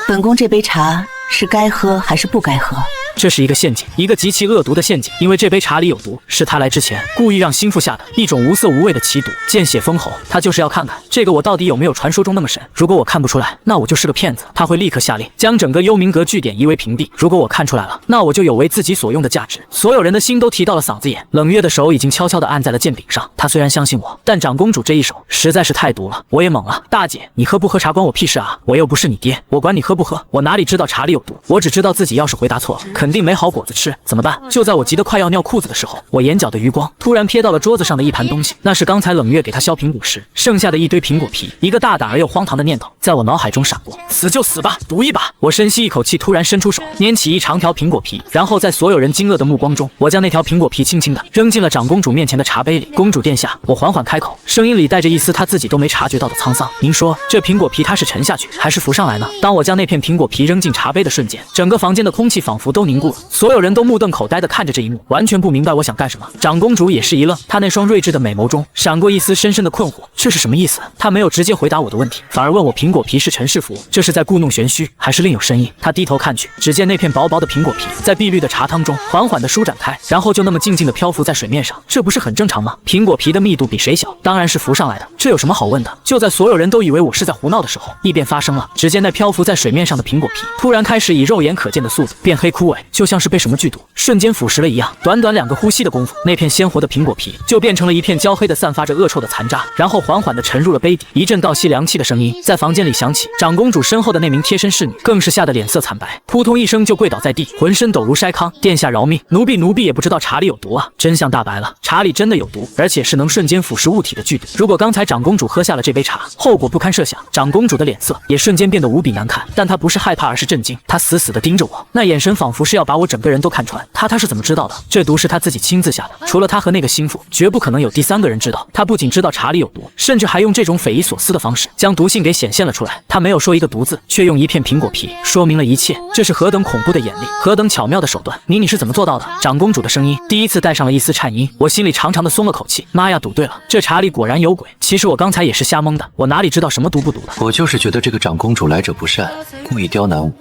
本宫这杯茶是该喝还是不该喝？这是一个陷阱，一个极其恶毒的陷阱，因为这杯茶里有毒，是他来之前故意让心腹下的一种无色无味的奇毒。见血封喉，他就是要看看这个我到底有没有传说中那么神。如果我看不出来，那我就是个骗子。他会立刻下令将整个幽冥阁据点夷为平地。如果我看出来了，那我就有为自己所用的价值。所有人的心都提到了嗓子眼。冷月的手已经悄悄地按在了剑柄上。他虽然相信我，但长公主这一手实在是太毒了。我也懵了，大姐，你喝不喝茶关我屁事啊？我又不是你爹，我管你喝不喝？我哪里知道茶里有毒？我只知道自己要是回答错了，肯定没好果子吃。怎么办？就在我急得快要尿裤子的时候，我眼角的余光突然瞥到了桌子上的一盘东西，那是刚才冷月给他削苹果时剩下的一堆苹果皮。一个大胆而又荒唐的念头在我脑海中闪过：死就死吧，赌一把。我深吸一口气，突然伸出手拈起一长条苹果皮，然后在所有人惊愕的目光中，我将那条苹果皮轻轻地扔进了长公主面前的茶杯里。公主殿下，我缓缓开口，声音里带着一丝她自己都没察觉到的沧桑。您说这苹果皮它是沉下去还是浮上来呢？当我将那片苹果皮扔进茶杯的瞬间，整个房间的空气仿佛都凝固了，所有人都目瞪口呆地看着这一幕，完全不明白我想干什么。长公主也是一愣，她那双睿智的美眸中闪过一丝深深的困惑，这是什么意思？她没有直接回答我的问题，反而问我苹果皮是沉是浮，这是在故弄玄虚，还是另有深意？她低头看去，只见那片薄薄的苹果皮在碧绿的茶汤中缓缓地舒展开，然后就那么静静地漂浮在水面上，这不是很正常吗？苹果皮的密度比谁小，当然是浮上来的，这有什么好问的？就在所有人都以为我是在胡闹的时候，异变发生了。只见那漂浮在水面上的苹果皮突然开始以肉眼可见的速度变黑枯萎，就像是被什么剧毒瞬间腐蚀了一样。短短2个呼吸的功夫，那片鲜活的苹果皮就变成了一片焦黑的散发着恶臭的残渣，然后缓缓地沉入了杯底。一阵倒吸凉气的声音在房间里响起，长公主身后的那名贴身侍女更是吓得脸色惨白，扑通一声就跪倒在地，浑身抖如筛糠。殿下饶命，奴婢也不知道茶里有毒啊！真相大白了，茶里真的有毒，而且是能瞬间腐蚀物体的剧毒。如果刚才长公主喝下了这杯茶，后果不堪设想。长公主的脸色也瞬间变得无比难看，但她不是害怕，而是震惊。她死死地盯着我，那眼神仿佛是要把我整个人都看穿。她是怎么知道的？这毒是她自己亲自下的，除了她和那个心腹，绝不可能有第3个人知道。她不仅知道茶里有毒，甚至还用这种匪夷所思的方式将毒性给显现了出来。她没有说一个毒字，却用一片苹果皮说明了一切。这是何等恐怖的眼力，何等巧妙的手段！你是怎么做到的？长公主的声音第一次带上了一丝颤音，我心里长长的松了口气。妈呀，赌对了，这茶里果然有鬼。其实我刚才也是瞎蒙的，我哪里知道什么毒不毒的？我就是觉得这个长公主来者不善，故意刁难我。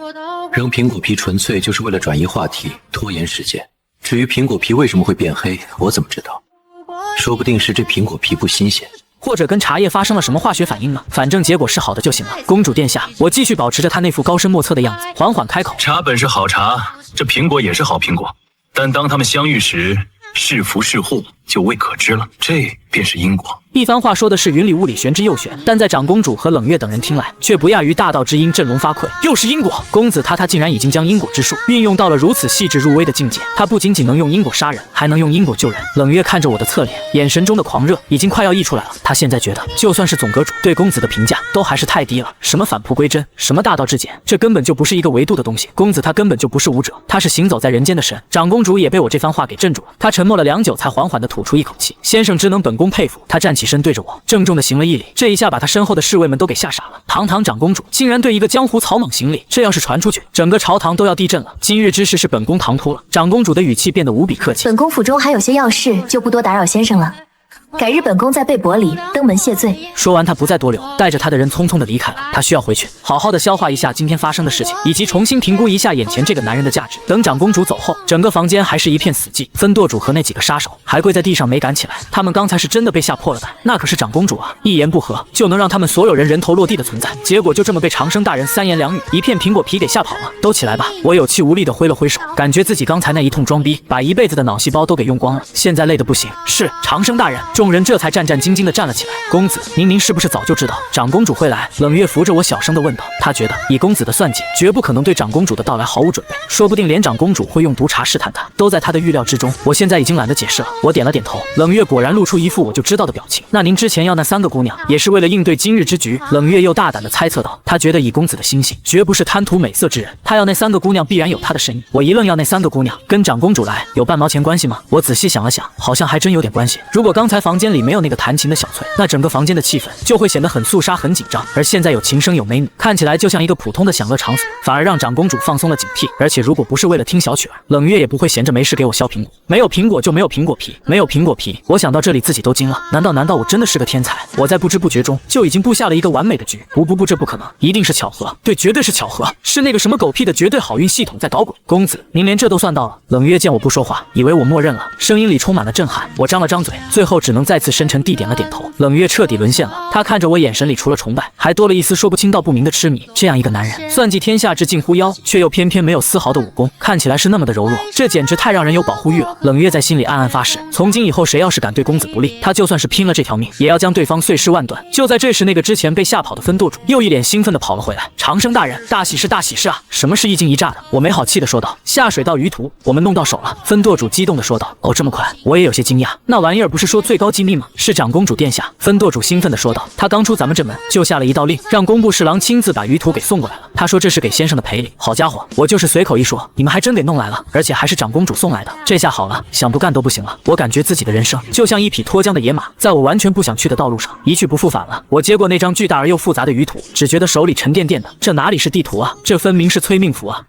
扔苹果皮纯粹就是为了转移话题，拖延时间。至于苹果皮为什么会变黑，我怎么知道？说不定是这苹果皮不新鲜，或者跟茶叶发生了什么化学反应呢？反正结果是好的就行了。公主殿下，我继续保持着她那副高深莫测的样子，缓缓开口：茶本是好茶，这苹果也是好苹果，但当他们相遇时，是福是祸就未可知了，这便是因果。一番话说的是云里雾里，玄之又玄，但在长公主和冷月等人听来，却不亚于大道之音振聋发聩。又是因果，公子他竟然已经将因果之术运用到了如此细致入微的境界。他不仅仅能用因果杀人，还能用因果救人。冷月看着我的侧脸，眼神中的狂热已经快要溢出来了。他现在觉得，就算是总阁主对公子的评价都还是太低了。什么返璞归真，什么大道至简，这根本就不是一个维度的东西。公子他根本就不是武者，他是行走在人间的神。长公主也被我这番话给镇住了，她沉默了良久，才缓缓地吐出一口气。先生之能，本宫佩服。他站起身，对着我郑重地行了一礼，这一下把他身后的侍卫们都给吓傻了。堂堂长公主竟然对一个江湖草莽行礼，这要是传出去，整个朝堂都要地震了。今日之事是本宫唐突了。长公主的语气变得无比客气。本宫府中还有些要事，就不多打扰先生了。改日本宫在贝帛里登门谢罪。说完，他不再多留，带着他的人匆匆的离开了。他需要回去，好好的消化一下今天发生的事情，以及重新评估一下眼前这个男人的价值。等长公主走后，整个房间还是一片死寂。分舵主和那几个杀手还跪在地上没敢起来，他们刚才是真的被吓破了胆。那可是长公主啊，一言不合就能让他们所有人人头落地的存在。结果就这么被长生大人三言两语一片苹果皮给吓跑了。都起来吧！我有气无力的挥了挥手，感觉自己刚才那一通装逼，把一辈子的脑细胞都给用光了，现在累得不行。是长生大人，众人这才战战兢兢地站了起来。公子，您是不是早就知道长公主会来？冷月扶着我小声地问道。他觉得以公子的算计，绝不可能对长公主的到来毫无准备，说不定连长公主会用毒茶试探他，都在他的预料之中。我现在已经懒得解释了，我点了点头。冷月果然露出一副我就知道的表情。那您之前要那3个姑娘，也是为了应对今日之局？冷月又大胆地猜测道。他觉得以公子的心性，绝不是贪图美色之人，他要那3个姑娘必然有他的深意。我一愣，要那3个姑娘跟长公主来有半毛钱关系吗？我仔细想了想，好像还真有点关系。如果刚才房间里没有那个弹琴的小翠，那整个房间的气氛就会显得很肃杀很紧张，而现在有琴声有美女，看起来就像一个普通的享乐场所，反而让长公主放松了警惕。而且如果不是为了听小曲儿，冷月也不会闲着没事给我削苹果。没有苹果就没有苹果皮，没有苹果皮。我想到这里自己都惊了，难道我真的是个天才？我在不知不觉中就已经布下了一个完美的局。不，这不可能，一定是巧合。对，绝对是巧合，是那个什么狗屁的绝对好运系统在捣鬼。公子，您连这都算到了？冷月见我不说话，以为我默认了，声音里充满了震撼。我张了张嘴，最后只能再次深沉地点了点头。冷月彻底沦陷了，他看着我，眼神里除了崇拜，还多了一丝说不清道不明的痴迷。这样一个男人，算计天下之近乎妖，却又偏偏没有丝毫的武功，看起来是那么的柔弱，这简直太让人有保护欲了。冷月在心里暗暗发誓，从今以后谁要是敢对公子不利，他就算是拼了这条命，也要将对方碎尸万段。就在这时，那个之前被吓跑的分舵主又一脸兴奋地跑了回来。长生大人，大喜事大喜事啊！什么是一惊一乍的？我没好气地说道。下水道鱼图，我们弄到手了。分舵主激动地说道。哦，这么快？我也有些惊讶。那玩意儿不是说最高机密吗？是长公主殿下。分舵主兴奋地说道。他刚出咱们这门，就下了一道令，让工部侍郎亲自把鱼图给送过来了。他说这是给先生的赔礼。好家伙，我就是随口一说，你们还真给弄来了，而且还是长公主送来的。这下好了，想不干都不行了。我感觉自己的人生就像一匹脱缰的野马，在我完全不想去的道路上一去不复返了。我接过那张巨大而又复杂的鱼图，只觉得手里沉甸甸的，这哪里是地图啊，这分明是催命符啊！